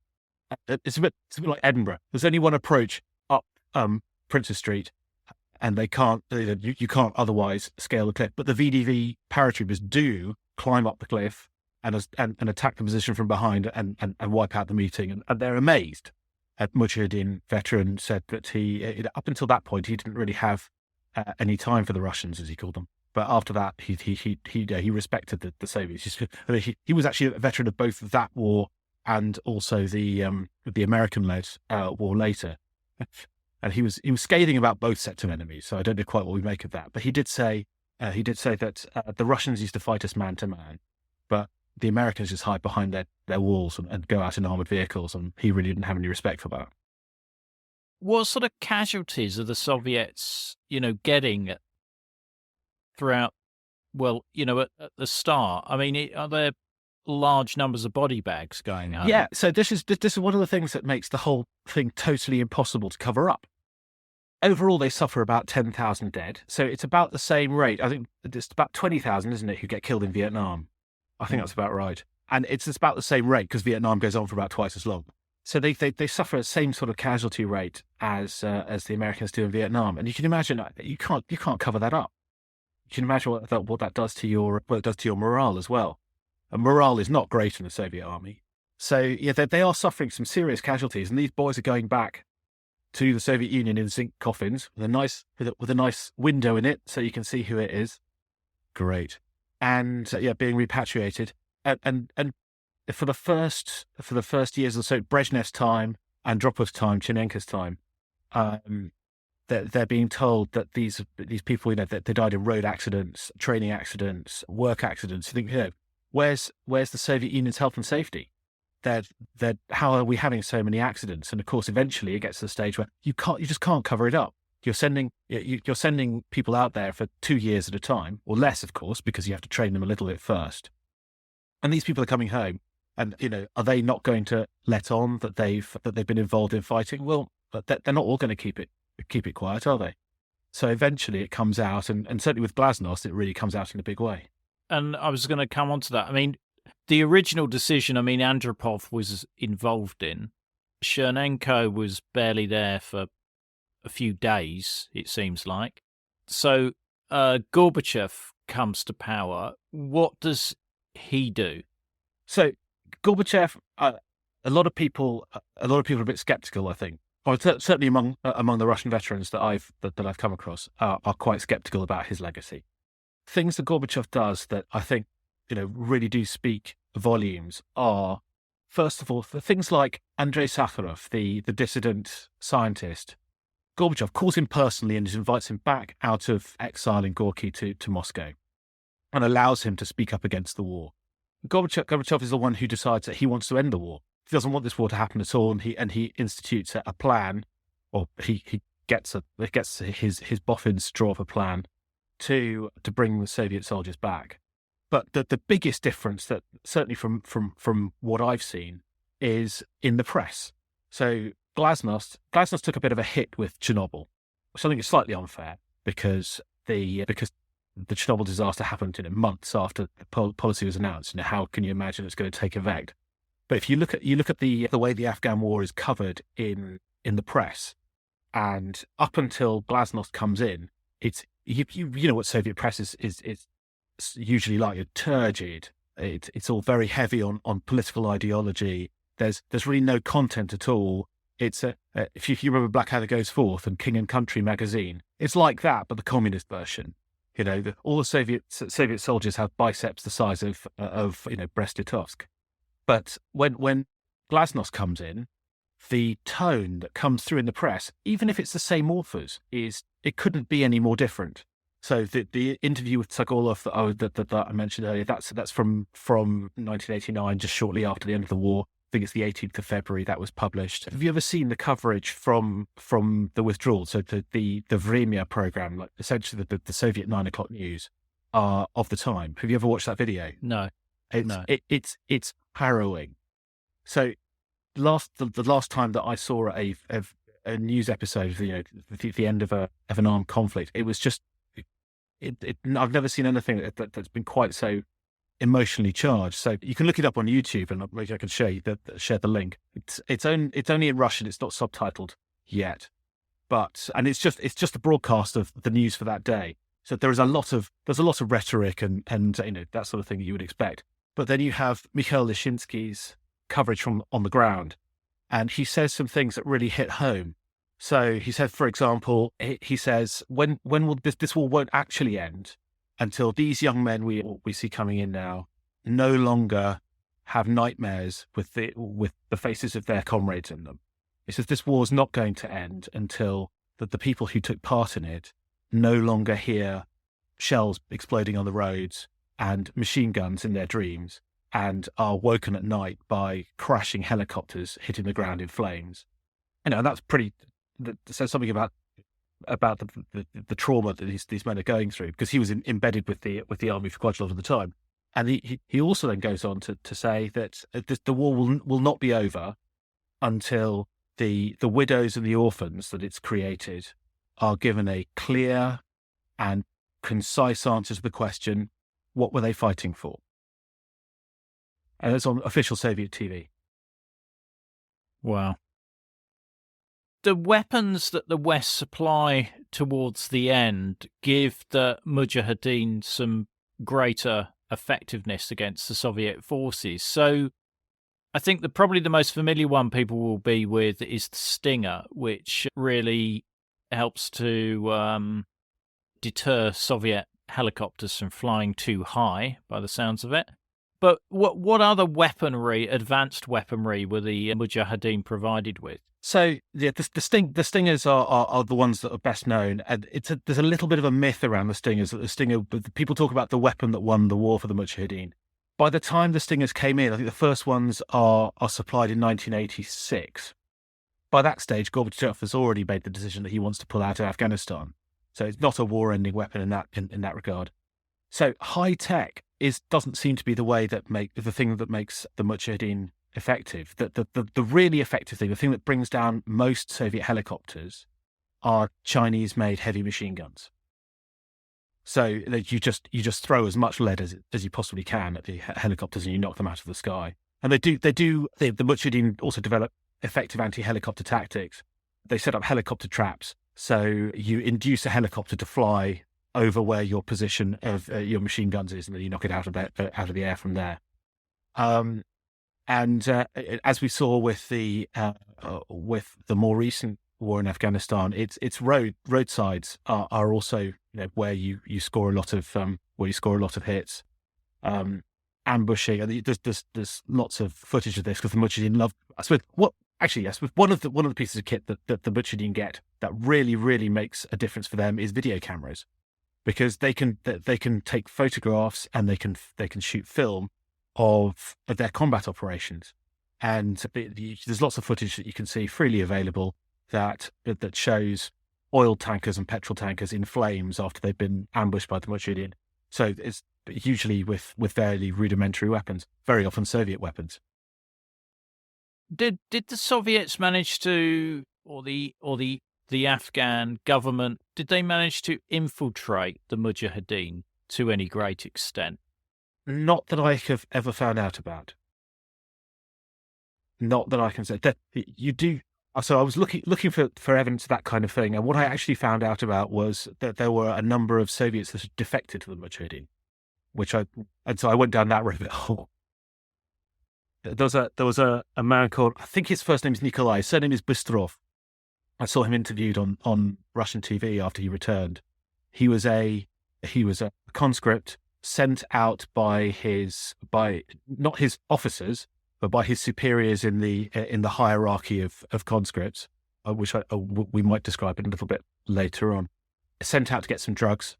It's a bit like Edinburgh. There's only one approach up Princes Street, and they can't. You can't otherwise scale the cliff. But the VDV paratroopers do climb up the cliff and attack the position from behind and wipe out the meeting. And they're amazed. A Mujahideen veteran said that up until that point, he didn't really have any time for the Russians, as he called them. But after that, he respected the Soviets. He was actually a veteran of both that war and also the American-led war later. And he was scathing about both sets of enemies. So I don't know quite what we make of that. But he did say that the Russians used to fight us man to man, but the Americans just hide behind their walls and go out in armored vehicles, and he really didn't have any respect for that.
What sort of casualties are the Soviets, getting throughout? Well, at the start, I mean, are there large numbers of body bags going on?
Yeah. So this is one of the things that makes the whole thing totally impossible to cover up. Overall, they suffer about 10,000 dead. So it's about the same rate. I think it's about 20,000, isn't it, who get killed in Vietnam? I think that's about right. And it's about the same rate because Vietnam goes on for about twice as long. So they suffer the same sort of casualty rate as the Americans do in Vietnam. And you can imagine you can't cover that up. You can imagine what that does to your morale as well. And morale is not great in the Soviet army. So yeah, they are suffering some serious casualties, and these boys are going back to the Soviet Union in zinc coffins with a nice window in it, so you can see who it is. Great. And being repatriated, and for the first years or so, Brezhnev's time, Andropov's time, Chernenko's time, they're being told that these people, that they died in road accidents, training accidents, work accidents. You think, where's the Soviet Union's health and safety? How are we having so many accidents? And of course, eventually it gets to the stage where you just can't cover it up. You're sending people out there for 2 years at a time, or less, of course, because you have to train them a little bit first. And these people are coming home, and are they not going to let on that they've been involved in fighting? Well, they're not all going to keep it quiet, are they? So eventually it comes out, and certainly with Glasnost, it really comes out in a big way.
And I was going to come on to that. I mean, the original decision, Andropov was involved in. Chernenko was barely there for a few days, it seems like. So Gorbachev comes to power. What does he do? So
Gorbachev, a lot of people are a bit skeptical, I think. Or certainly among the Russian veterans that I've come across are quite skeptical about his legacy. Things that Gorbachev does that I think really do speak volumes are, first of all, the things like Andrei Sakharov, the dissident scientist. Gorbachev calls him personally and invites him back out of exile in Gorky to Moscow, and allows him to speak up against the war. Gorbachev is the one who decides that he wants to end the war. He doesn't want this war to happen at all, and he institutes a plan, or he gets his boffins draw up a plan to bring the Soviet soldiers back. But the biggest difference, that certainly from what I've seen, is in the press. So Glasnost took a bit of a hit with Chernobyl, which I think is slightly unfair because the Chernobyl disaster happened months after the policy was announced. How can you imagine it's going to take effect? But if you look at the way the Afghan war is covered in the press, and up until Glasnost comes in, it's you know what Soviet press is usually like. It's turgid. It's all very heavy on political ideology. There's really no content at all. It's if you remember Blackadder Goes Forth and King and Country magazine, it's like that, but the communist version. You know, all the Soviet soldiers have biceps the size of Brest-Litovsk. But when Glasnost comes in, the tone that comes through in the press, even if it's the same authors, it couldn't be any more different. So the interview with Tsagorov that I mentioned earlier, that's from 1989, just shortly after the end of the war. I think it's the 18th of February that was published. Have you ever seen the coverage from the Withdrawal? So the Vremya program, like essentially the Soviet 9 o'clock news of the time. Have you ever watched that video?
No.
It's harrowing. So the last time that I saw a news episode, the end of an armed conflict, it was just I've never seen anything that's been quite so emotionally charged. So you can look it up on YouTube, and maybe I can share the link. It's only in Russian. It's not subtitled yet, and it's just a broadcast of the news for that day. So there's a lot of rhetoric and that sort of thing that you would expect. But then you have Mikhail Lishinsky's coverage from on the ground, and he says some things that really hit home. So he said, for example, he says, when will this war won't actually end until these young men we see coming in now no longer have nightmares with the faces of their comrades in them. He says this war is not going to end until the people who took part in it no longer hear shells exploding on the roads and machine guns in their dreams, and are woken at night by crashing helicopters hitting the ground in flames. That's pretty. That says something about the trauma that these men are going through, because he was embedded with the army for quite a lot of the time. And he also then goes on to say that the war will not be over until the widows and the orphans that it's created are given a clear and concise answer to the question, what were they fighting for? And it's on official Soviet TV.
Wow. The weapons that the West supply towards the end give the Mujahideen some greater effectiveness against the Soviet forces. So I think probably the most familiar one people will be with is the Stinger, which really helps to deter Soviet helicopters from flying too high, by the sounds of it. But what other advanced weaponry, were the Mujahideen provided with?
So yeah, the Stingers are the ones that are best known, and there's a little bit of a myth around the Stingers. That people talk about the weapon that won the war for the Mujahideen. By the time the Stingers came in, I think the first ones are supplied in 1986. By that stage, Gorbachev has already made the decision that he wants to pull out of Afghanistan. So it's not a war-ending weapon in that regard. So high tech doesn't seem to be the thing that makes the Mujahideen effective. The really effective thing, the thing that brings down most Soviet helicopters, are Chinese-made heavy machine guns. So you just throw as much lead as you possibly can at the helicopters, and you knock them out of the sky. And the Mujahideen also develop effective anti-helicopter tactics. They set up helicopter traps, so you induce a helicopter to fly over where your position of your machine guns is, and then you knock it out of the air from there. And as we saw with the more recent war in Afghanistan, its roadsides are also where you score a lot of hits, ambushing. And there's lots of footage of this, because the Mujahideen love. I suppose one of the pieces of kit that the Mujahideen get that really makes a difference for them is video cameras, because they can take photographs and they can shoot film of their combat operations, and there's lots of footage that you can see freely available that shows oil tankers and petrol tankers in flames after they've been ambushed by the Mujahideen. So it's usually with fairly rudimentary weapons, very often Soviet weapons.
Did the Soviets manage to, or the Afghan government, did they manage to infiltrate the Mujahideen to any great extent?
Not that I have ever found out about. Not that I can say. That you do. So I was looking for evidence of that kind of thing, and what I actually found out about was that there were a number of Soviets that had defected to the Mujahideen, and so I went down that rabbit hole. There was a man called, I think his first name is Nikolai, his surname is Bystrov. I saw him interviewed on Russian TV after he returned. He was a conscript sent out by not his officers, but by his superiors in the hierarchy of conscripts, which we might describe in a little bit later on. Sent out to get some drugs.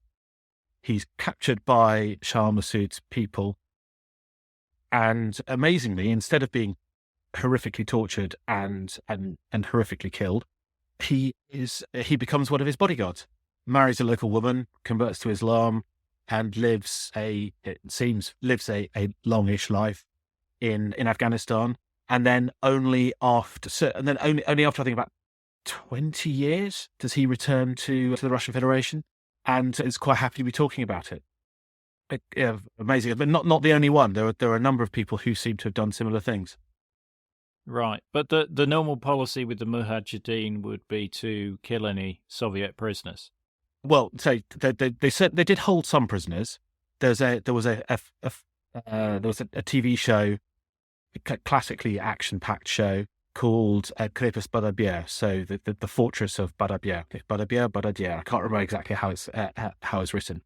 He's captured by Shah Massoud's people, and amazingly, instead of being horrifically tortured and horrifically killed, he becomes one of his bodyguards, marries a local woman, converts to Islam, and lives a longish life in Afghanistan. And then only after I think about 20 years does he return to the Russian Federation, and is quite happy to be talking about it. Amazing, but not the only one. There are a number of people who seem to have done similar things.
Right, but the normal policy with the Mujahideen would be to kill any Soviet prisoners.
Well, so they said they did hold some prisoners. There was a TV show, a classically action-packed show called Krepest Barabier, so the fortress of Barabier, I can't remember exactly how it's written,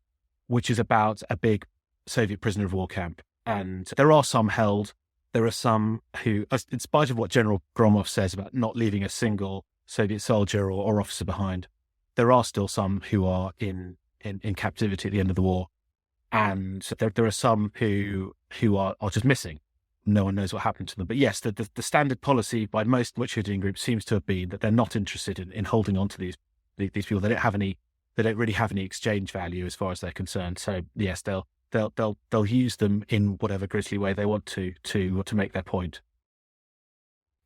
which is about a big Soviet prisoner of war camp. And there are some held. There are some who, in spite of what General Gromov says about not leaving a single Soviet soldier or officer behind, there are still some who are in captivity at the end of the war. And there are some who are just missing. No one knows what happened to them. But yes, the standard policy by most Mujahideen groups seems to have been that they're not interested in holding on to these people. They don't really have any exchange value as far as they're concerned. So yes, they'll use them in whatever grisly way they want to make their point.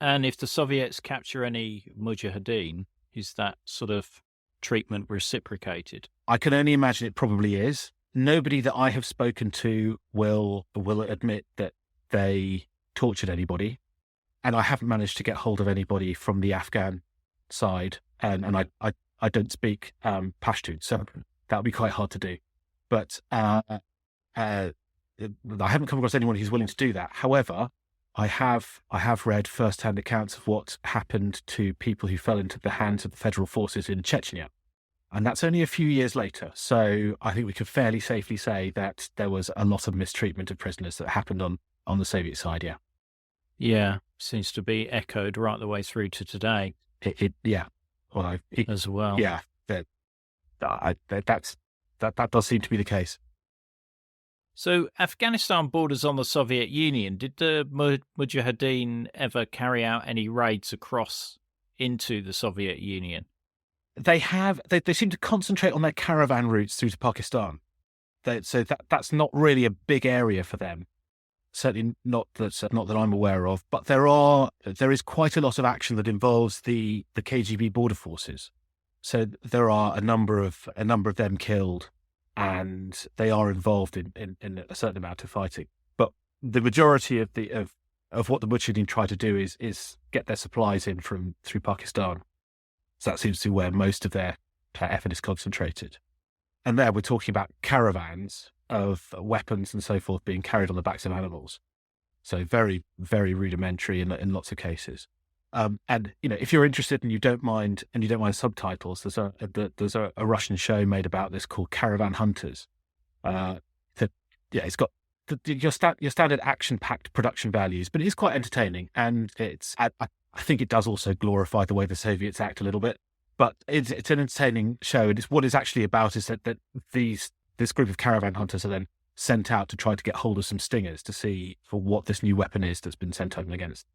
And if the Soviets capture any Mujahideen, is that sort of treatment reciprocated?
I can only imagine it probably is. Nobody that I have spoken to will admit that they tortured anybody, and I haven't managed to get hold of anybody from the Afghan side, and I don't speak Pashtun, so that would be quite hard to do. But I haven't come across anyone who's willing to do that. However, I have read first-hand accounts of what happened to people who fell into the hands of the federal forces in Chechnya. And that's only a few years later. So I think we could fairly safely say that there was a lot of mistreatment of prisoners that happened on the Soviet side, yeah.
Yeah, seems to be echoed right the way through to today.
Yeah. Well,
as well.
Yeah, that does seem to be the case.
So Afghanistan borders on the Soviet Union. Did the Mujahideen ever carry out any raids across into the Soviet Union?
They seem to concentrate on their caravan routes through to Pakistan. So that's not really a big area for them. Certainly not that I'm aware of. But there is quite a lot of action that involves the KGB border forces. So there are a number of them killed, and they are involved in a certain amount of fighting. But the majority of what the Mujahideen try to do is get their supplies in through Pakistan. So that seems to be where most of their effort is concentrated. And there we're talking about caravans of weapons and so forth being carried on the backs of animals. So very, very rudimentary in lots of cases. And if you're interested and you don't mind subtitles, there's a Russian show made about this called Caravan Hunters. It's got your standard action-packed production values, but it is quite entertaining, and I think it does also glorify the way the Soviets act a little bit. But it's an entertaining show, and what it's actually about is that this group of caravan hunters are then sent out to try to get hold of some stingers to see for what this new weapon is that's been sent over against.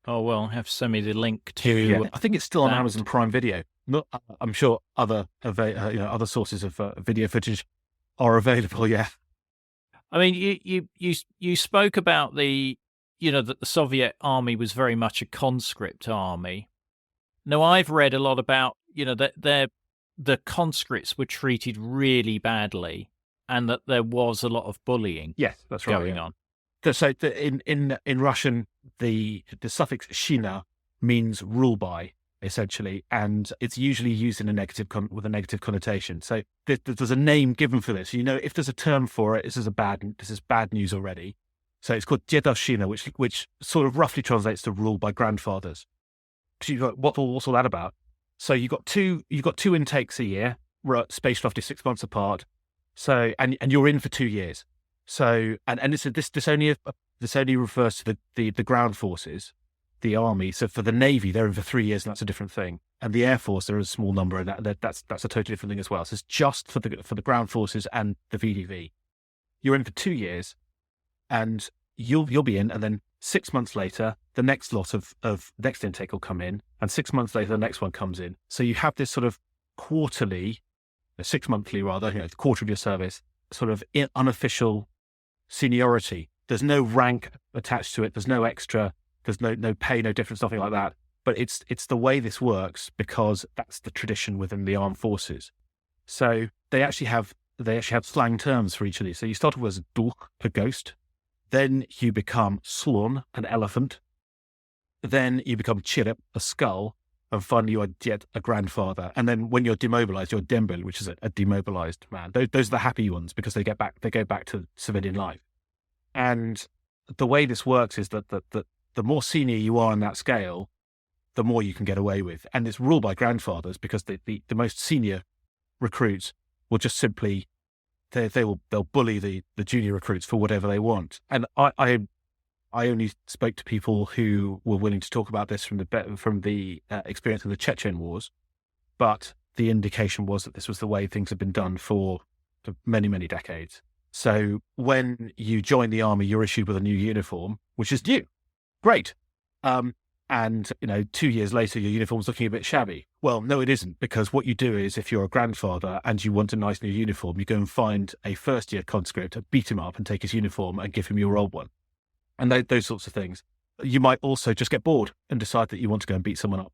Oh, well, have to send me the link to...
Yeah, I think it's still on Amazon Prime Video. I'm sure other sources of video footage are available, yeah.
I mean, you spoke about that the Soviet army was very much a conscript army. Now, I've read a lot about, that the conscripts were treated really badly and that there was a lot of bullying
yes, that's right,
going on.
So in Russian the suffix shina means rule by, essentially, and it's usually used in a negative with a negative connotation. So there's a name given for this. If there's a term for it, this is bad news already. So it's called Jedashina, which sort of roughly translates to rule by grandfathers. So what's all that about? So you've got two intakes a year, spaced roughly 6 months apart. So and you're in for 2 years. So and this only refers to the ground forces, the army. So for the Navy, they're in for 3 years, and that's a different thing. And the Air Force, there is a small number, and that's a totally different thing as well. So it's just for the ground forces and the VDV. You're in for 2 years, and you'll be in, and then 6 months later, the next lot of next intake will come in, and 6 months later, the next one comes in. So you have this sort of quarterly, 6 monthly rather, the quarter of your service, sort of unofficial seniority. There's no rank attached to it. There's no extra. There's no pay, no difference, nothing like that. But it's the way this works because that's the tradition within the armed forces. So they actually have slang terms for each of these. So you start off as duch, a ghost. Then you become slon, an elephant. Then you become chirip, a skull. And finally you are jet, a grandfather. And then when you're demobilized, you're dembel, which is a demobilized man. Those are the happy ones because they go back to civilian life. And the way this works is that the more senior you are on that scale, the more you can get away with. And it's ruled by grandfathers because the most senior recruits will just simply, they'll bully the junior recruits for whatever they want. And I only spoke to people who were willing to talk about this from the experience of the Chechen wars, but the indication was that this was the way things had been done for many, many decades. So when you join the army, you're issued with a new uniform, which is new. Great. And 2 years later, your uniform's looking a bit shabby. Well, no, it isn't, because what you do is if you're a grandfather and you want a nice new uniform, you go and find a first-year conscript, beat him up and take his uniform and give him your old one. And those sorts of things. You might also just get bored and decide that you want to go and beat someone up,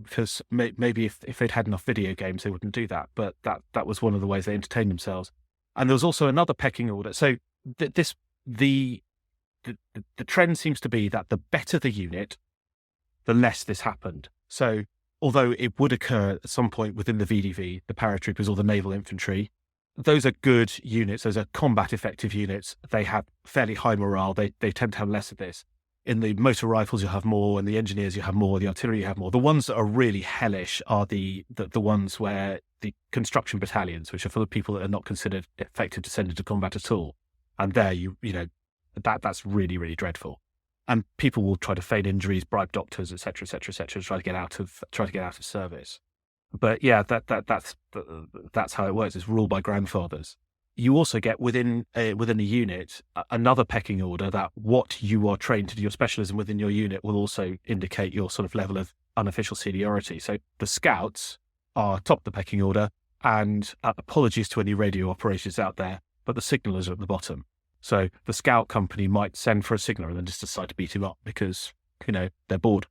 because maybe if they'd had enough video games, they wouldn't do that. But that was one of the ways they entertained themselves. And there was also another pecking order. So the trend seems to be that the better the unit, the less this happened. So although it would occur at some point within the VDV, the paratroopers or the naval infantry, those are good units. Those are combat effective units. They have fairly high morale. They tend to have less of this. In the motor rifles, you have more. In the engineers, you have more. The artillery, you have more. The ones that are really hellish are the ones where the construction battalions, which are full of people that are not considered effective to send into combat at all. And there, that's really, really dreadful. And people will try to feign injuries, bribe doctors, etc., etc., etc., to try to get out of service. But yeah, that's how it works. It's ruled by grandfathers. You also get within a unit another pecking order that what you are trained to do, your specialism within your unit, will also indicate your sort of level of unofficial seniority. So the scouts are top of the pecking order, and apologies to any radio operators out there, but the signallers are at the bottom. So the scout company might send for a signaller and then just decide to beat him up because they're bored.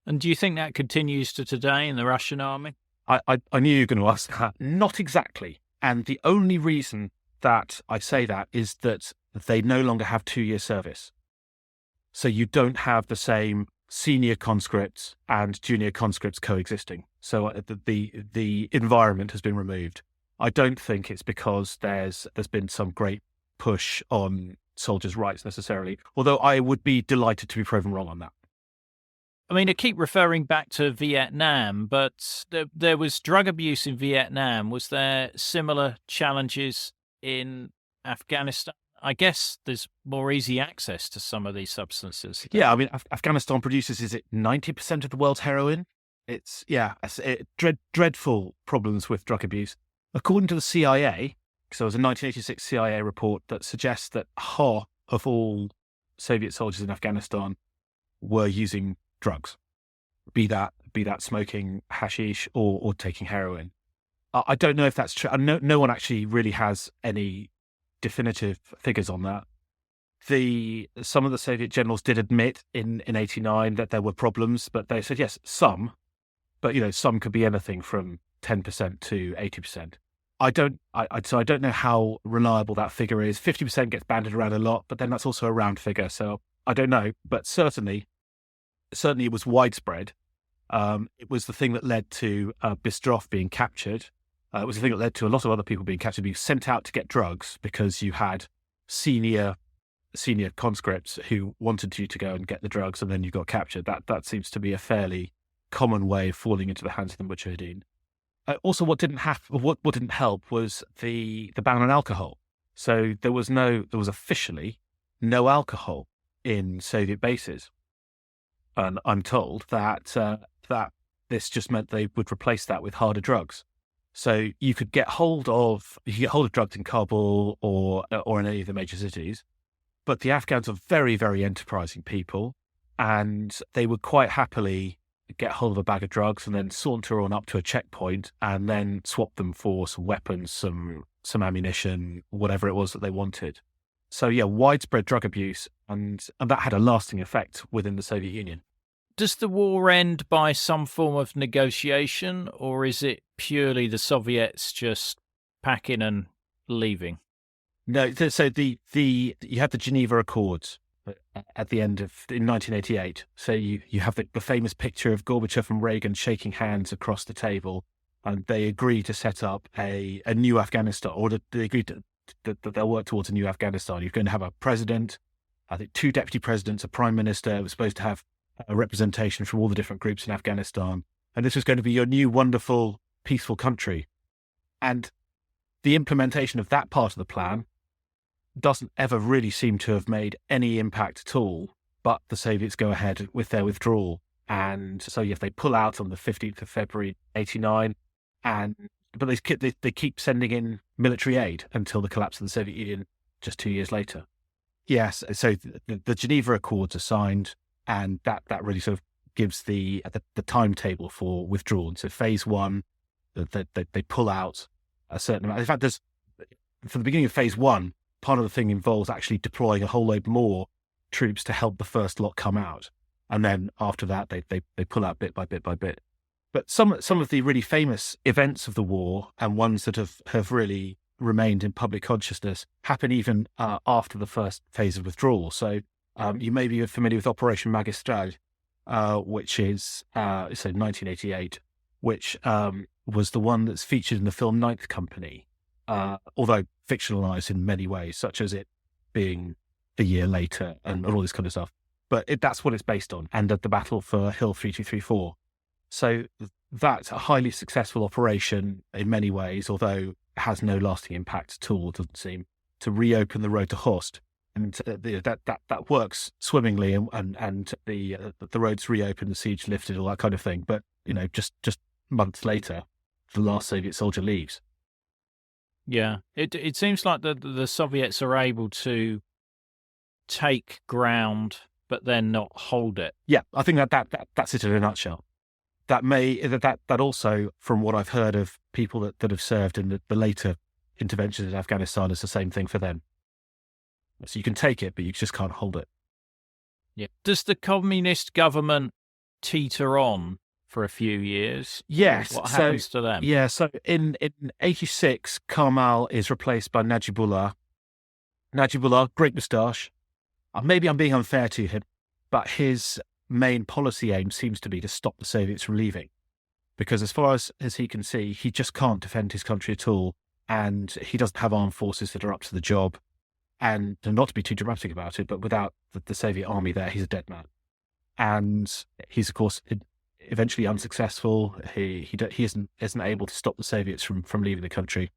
And do you think that continues to today in the Russian army?
I knew you were going to ask that. Not exactly. And the only reason that I say that is that they no longer have 2-year service. So you don't have the same senior conscripts and junior conscripts coexisting. So the environment has been removed. I don't think it's because there's been some great push on soldiers' rights necessarily, although I would be delighted to be proven wrong on that.
I mean, I keep referring back to Vietnam, but there was drug abuse in Vietnam. Was there similar challenges in Afghanistan? I guess there's more easy access to some of these substances.
Yeah, I mean, Afghanistan produces, is it 90% of the world's heroin? It's dreadful problems with drug abuse. According to the CIA, so there was a 1986 CIA report that suggests that half of all Soviet soldiers in Afghanistan were using drugs, be that smoking hashish or taking heroin. I don't know if that's true. No one actually really has any definitive figures on that. Some of the Soviet generals did admit in 89 that there were problems, but they said yes, some, but some could be anything from 10% to 80%. I don't know how reliable that figure is. 50% gets banded around a lot, but then that's also a round figure. So I don't know, but certainly it was widespread. It was the thing that led to Bistrov being captured. It was the thing that led to a lot of other people being captured, being sent out to get drugs because you had senior conscripts who wanted you to go and get the drugs, and then you got captured. That seems to be a fairly common way of falling into the hands of the Mujahideen. Also, what didn't help was the ban on alcohol. So there was officially no alcohol in Soviet bases, and I'm told that this just meant they would replace that with harder drugs. So you could get hold of drugs in Kabul or in any of the major cities, but the Afghans are very, very enterprising people, and they would quite happily get hold of a bag of drugs and then saunter on up to a checkpoint and then swap them for some weapons, some ammunition, whatever it was that they wanted. So yeah, widespread drug abuse, and that had a lasting effect within the Soviet Union.
Does the war end by some form of negotiation, or is it purely the Soviets just packing and leaving?
No, so you had the Geneva Accords at the end in 1988. So you have the famous picture of Gorbachev and Reagan shaking hands across the table, and they agreed to set up a new Afghanistan, or they agreed that they'll work towards a new Afghanistan. You're going to have a president, I think 2 deputy presidents, a prime minister. It was supposed to have a representation from all the different groups in Afghanistan, and this was going to be your new wonderful, peaceful country. And the implementation of that part of the plan doesn't ever really seem to have made any impact at all, but the Soviets go ahead with their withdrawal. And so yes, they pull out on the 15th of February 89, but they keep sending in military aid until the collapse of the Soviet Union just 2 years later. Yes, so the Geneva Accords are signed, and that really sort of gives the timetable for withdrawal. So phase 1, they pull out a certain amount. In fact, from the beginning of phase 1, part of the thing involves actually deploying a whole load more troops to help the first lot come out. And then after that, they pull out bit by bit by bit. But some of the really famous events of the war, and ones that have really remained in public consciousness, happen even after the first phase of withdrawal. So you may be familiar with Operation Magistral, which is 1988, which was the one that's featured in the film Ninth Company, although fictionalized in many ways, such as it being a year later and all this kind of stuff. But that's what it's based on, and at the battle for Hill 3234. So that's a highly successful operation in many ways, although it has no lasting impact at all, doesn't seem, to reopen the road to Horst. And that works swimmingly, and the roads reopened, the siege lifted, all that kind of thing. But just months later, the last Soviet soldier leaves.
Yeah, it seems like the Soviets are able to take ground, but then not hold it.
Yeah, I think that's it in a nutshell. That also, from what I've heard of people that have served in the later interventions in Afghanistan, is the same thing for them. So you can take it, but you just can't hold it.
Yeah. Does the communist government teeter on for a few years?
Yes.
What happens to them?
Yeah. So in 86, Karmal is replaced by Najibullah. Najibullah, great moustache. Maybe I'm being unfair to him, but his main policy aim seems to be to stop the Soviets from leaving, because as far as he can see, he just can't defend his country at all, and he doesn't have armed forces that are up to the job. And not to be too dramatic about it, but without the Soviet army there, he's a dead man. And he's, of course, eventually unsuccessful. He isn't able to stop the Soviets from leaving the country,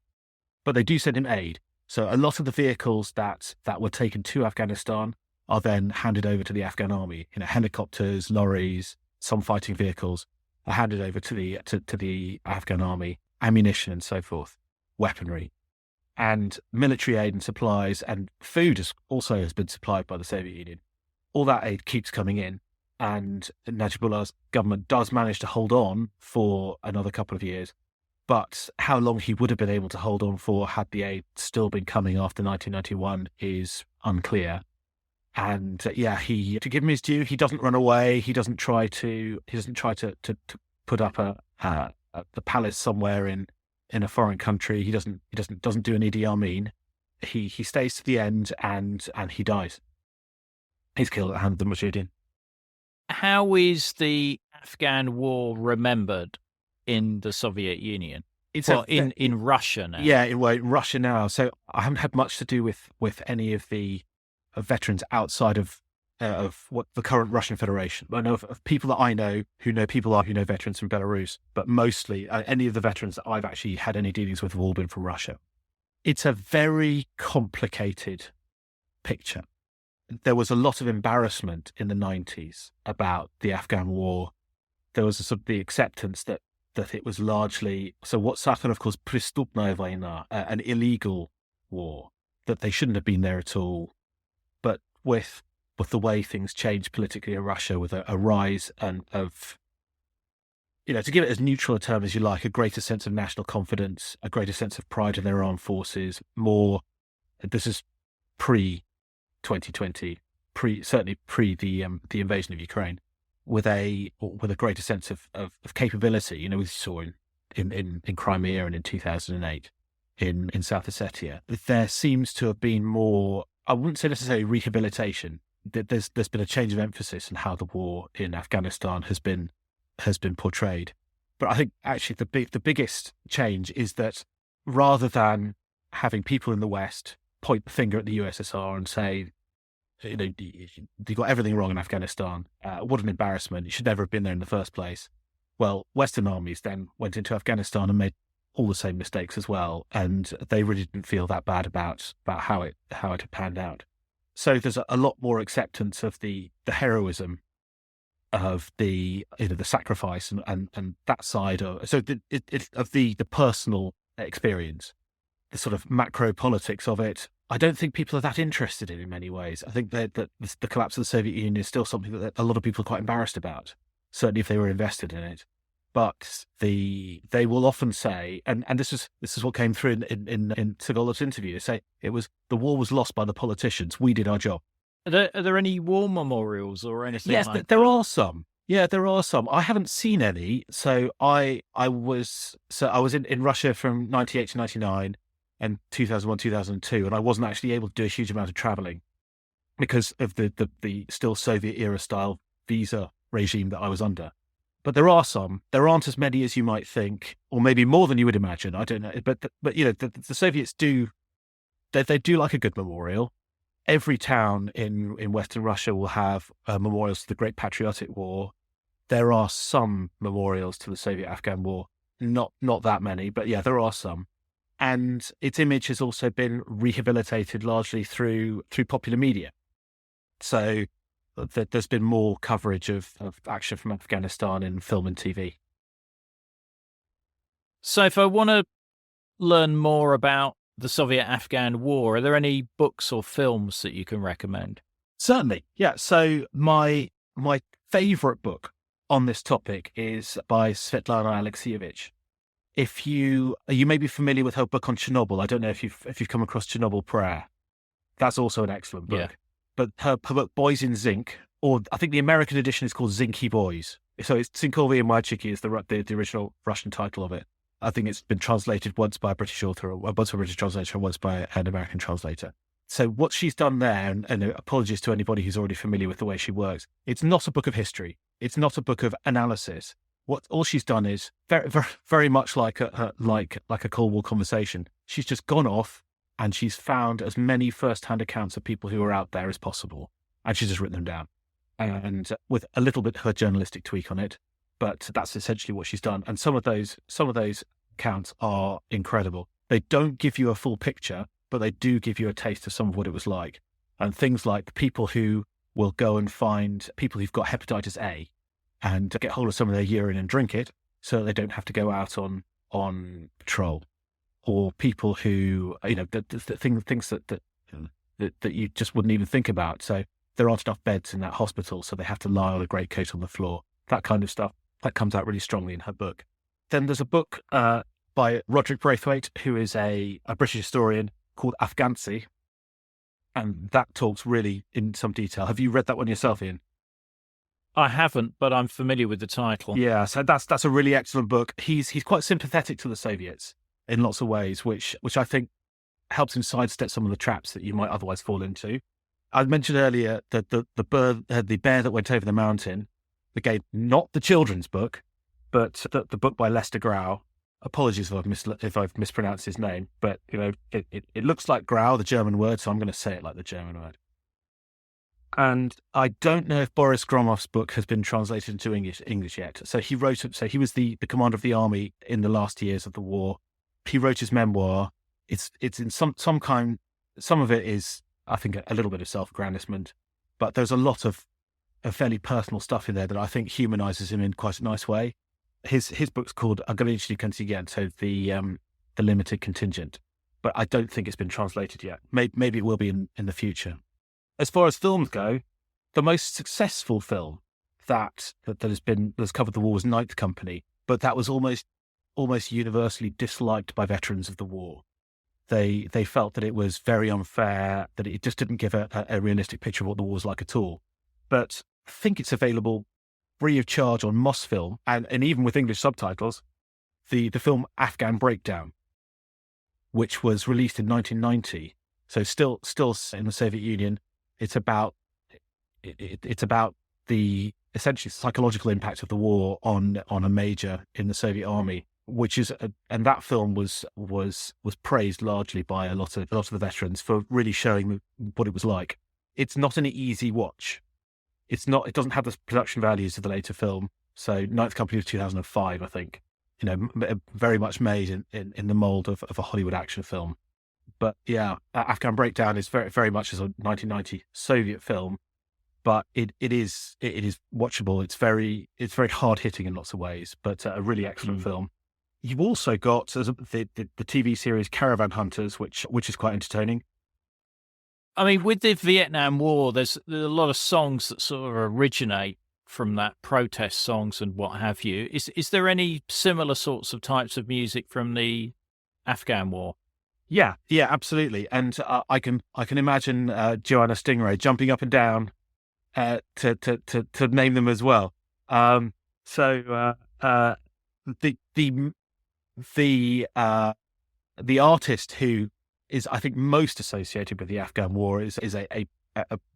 but they do send him aid. So a lot of the vehicles that were taken to Afghanistan are then handed over to the Afghan army. Helicopters, lorries, some fighting vehicles are handed over to the Afghan army, ammunition and so forth, weaponry. And military aid and supplies and food has been supplied by the Soviet Union. All that aid keeps coming in, and Najibullah's government does manage to hold on for another couple of years. But how long he would have been able to hold on for had the aid still been coming after 1991 is unclear. And to give him his due, he doesn't run away. He doesn't try to put up the palace somewhere in a foreign country. He doesn't do an Idi Amin. He stays to the end, and he dies. He's killed at the hand of the Mujahideen.
How is the Afghan war remembered in the Soviet Union? In Russia now.
Yeah, in Russia now. So I haven't had much to do with any of the veterans outside of what the current Russian Federation. I know of people that I know who know veterans from Belarus, but mostly any of the veterans that I've actually had any dealings with have all been from Russia. It's a very complicated picture. There was a lot of embarrassment in the 90s about the Afghan war. There was a sort of the acceptance that it was largely, so what's happened, of course, prestupnaya vojna, an illegal war, that they shouldn't have been there at all. But with the way things changed politically in Russia, with a rise of, to give it as neutral a term as you like, a greater sense of national confidence, a greater sense of pride in their armed forces, this is pre-2020, certainly pre the invasion of Ukraine, with a greater sense of capability. We saw in Crimea and in 2008 in South Ossetia. There seems to have been more, I wouldn't say necessarily rehabilitation. There's been a change of emphasis in how the war in Afghanistan has been portrayed. But I think actually the biggest change is that rather than having people in the West point the finger at the USSR and say, you got everything wrong in Afghanistan. What an embarrassment. You should never have been there in the first place. Well, Western armies then went into Afghanistan and made all the same mistakes as well. And they really didn't feel that bad about how it had panned out. So there's a lot more acceptance of the heroism of the sacrifice and that side of the personal experience, the sort of macro politics of it. I don't think people are that interested in many ways. I think that the collapse of the Soviet Union is still something that a lot of people are quite embarrassed about, certainly if they were invested in it. But they will often say, and this is what came through in Segolov's interview, they say the war was lost by the politicians. We did our job.
Are there any war memorials or anything?
Yes, there are some. Yeah, there are some. I haven't seen any. So I was in Russia from 98 to 99 and 2001, 2002, and I wasn't actually able to do a huge amount of traveling because of the still Soviet era style visa regime that I was under. But there are some. There aren't as many as you might think, or maybe more than you would imagine. I don't know. But the Soviets do. They do like a good memorial. Every town in Western Russia will have memorials to the Great Patriotic War. There are some memorials to the Soviet-Afghan War. Not that many, but yeah, there are some. And its image has also been rehabilitated largely through popular media. So there's been more coverage of action from Afghanistan in film and TV.
So if I want to learn more about the Soviet-Afghan War, are there any books or films that you can recommend?
Certainly, yeah. So my favorite book on this topic is by Svetlana Alexievich. If you may be familiar with her book on Chernobyl. I don't know if you've come across Chernobyl Prayer. That's also an excellent book. Yeah. But her book Boys in Zinc, or I think the American edition is called Zinky Boys. So it's Zinkovi and Mальчики is the original Russian title of it. I think it's been translated once by a British author, once by a British translator, and once by an American translator. So what she's done there, and apologies to anybody who's already familiar with the way she works, it's not a book of history. It's not a book of analysis. All she's done is very, very, very much like a Cold War conversation. She's just gone off and she's found as many first-hand accounts of people who are out there as possible, and she's just written them down, and with a little bit of her journalistic tweak on it. But that's essentially what she's done. And some of those accounts are incredible. They don't give you a full picture, but they do give you a taste of some of what it was like. And things like people who will go and find people who've got hepatitis A and get hold of some of their urine and drink it so they don't have to go out on patrol. Or people who, things that you just wouldn't even think about. So there aren't enough beds in that hospital, so they have to lie on a greatcoat on the floor. That kind of stuff. That comes out really strongly in her book. Then there's a book by Roderick Braithwaite, who is a British historian, called Afghanistan, and that talks really in some detail. Have you read that one yourself, Ian?
I haven't, but I'm familiar with the title.
Yeah, so that's a really excellent book. He's quite sympathetic to the Soviets in lots of ways, which I think helps him sidestep some of the traps that you might otherwise fall into. I mentioned earlier that the bear that went over the mountain, again, not the children's book, but the book by Lester Grau. Apologies if I've mispronounced his name, but it looks like Grau, the German word, so I'm going to say it like the German word. And I don't know if Boris Gromov's book has been translated into English yet. So he wrote. So he was the commander of the army in the last years of the war. He wrote his memoir. It's in some kind. Some of it is, I think, a little bit of self-aggrandizement, but there's a lot of fairly personal stuff in there that I think humanizes him in quite a nice way. His book's called Ограниченный контингент, so the limited contingent, but I don't think it's been translated yet. Maybe it will be in the future. As far as films go, the most successful film that has covered the war was Ninth Company, but that was almost universally disliked by veterans of the war. They felt that it was very unfair, that it just didn't give a realistic picture of what the war was like at all. But I think it's available free of charge on Mosfilm, and even with English subtitles, the film Afghan Breakdown, which was released in 1990. So still in the Soviet Union. It's about the essentially psychological impact of the war on a major in the Soviet army, and that film was praised largely by a lot of the veterans for really showing what it was like. It's not an easy watch. It doesn't have the production values of the later film. So Ninth Company was 2005, I think. Very much made in the mold of a Hollywood action film. But yeah, Afghan Breakdown is very, very much as a 1990 Soviet film, but it is watchable. It's very hard hitting in lots of ways, but a really excellent film. You've also got the TV series Caravan Hunters, which is quite entertaining.
I mean, with the Vietnam War, there's a lot of songs that sort of originate from that, protest songs and what have you. Is there any similar sorts of types of music from the Afghan War?
Yeah, absolutely. And I can imagine Joanna Stingray jumping up and down to name them as well. The artist who is, I think, most associated with the Afghan War is a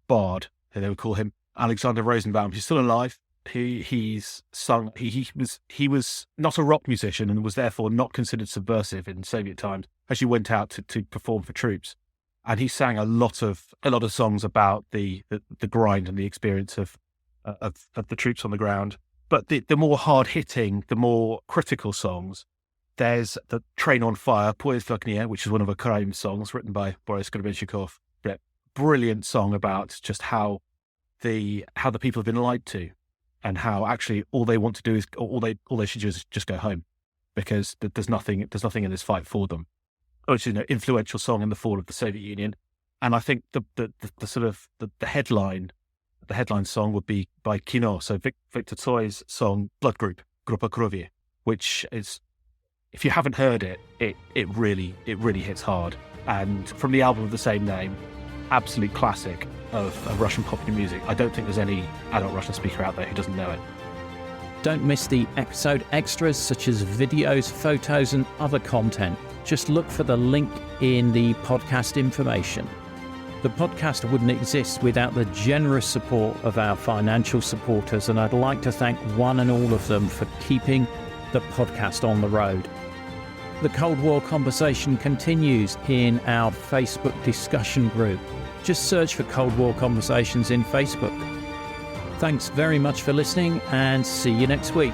bard. They would call him Alexander Rosenbaum. He's still alive. He's sung. He was not a rock musician and was therefore not considered subversive in Soviet times. Actually went out to perform for troops, and he sang a lot of songs about the grind and the experience of the troops on the ground. But the more hard hitting, the more critical songs. There's the Train on Fire, Poezd v ognie, which is one of a crime songs written by Boris Gorbachev. Brilliant song about just how the people have been lied to, and how actually all they want to do is all they should do is just go home, because there's nothing in this fight for them. Which is an influential song in the fall of the Soviet Union, and I think the sort of the headline song would be by Kino, so Victor Tsой's song Blood Group, Grupa Krovie, which is, if you haven't heard it, it really hits hard. And from the album of the same name, absolute classic of Russian popular music. I don't think there's any adult Russian speaker out there who doesn't know it.
Don't miss the episode extras such as videos, photos and other content. Just look for the link in the podcast information. The podcast wouldn't exist without the generous support of our financial supporters, and I'd like to thank one and all of them for keeping the podcast on the road. The Cold War conversation continues in our Facebook discussion group. Just search for Cold War Conversations in Facebook. Thanks very much for listening, and see you next week.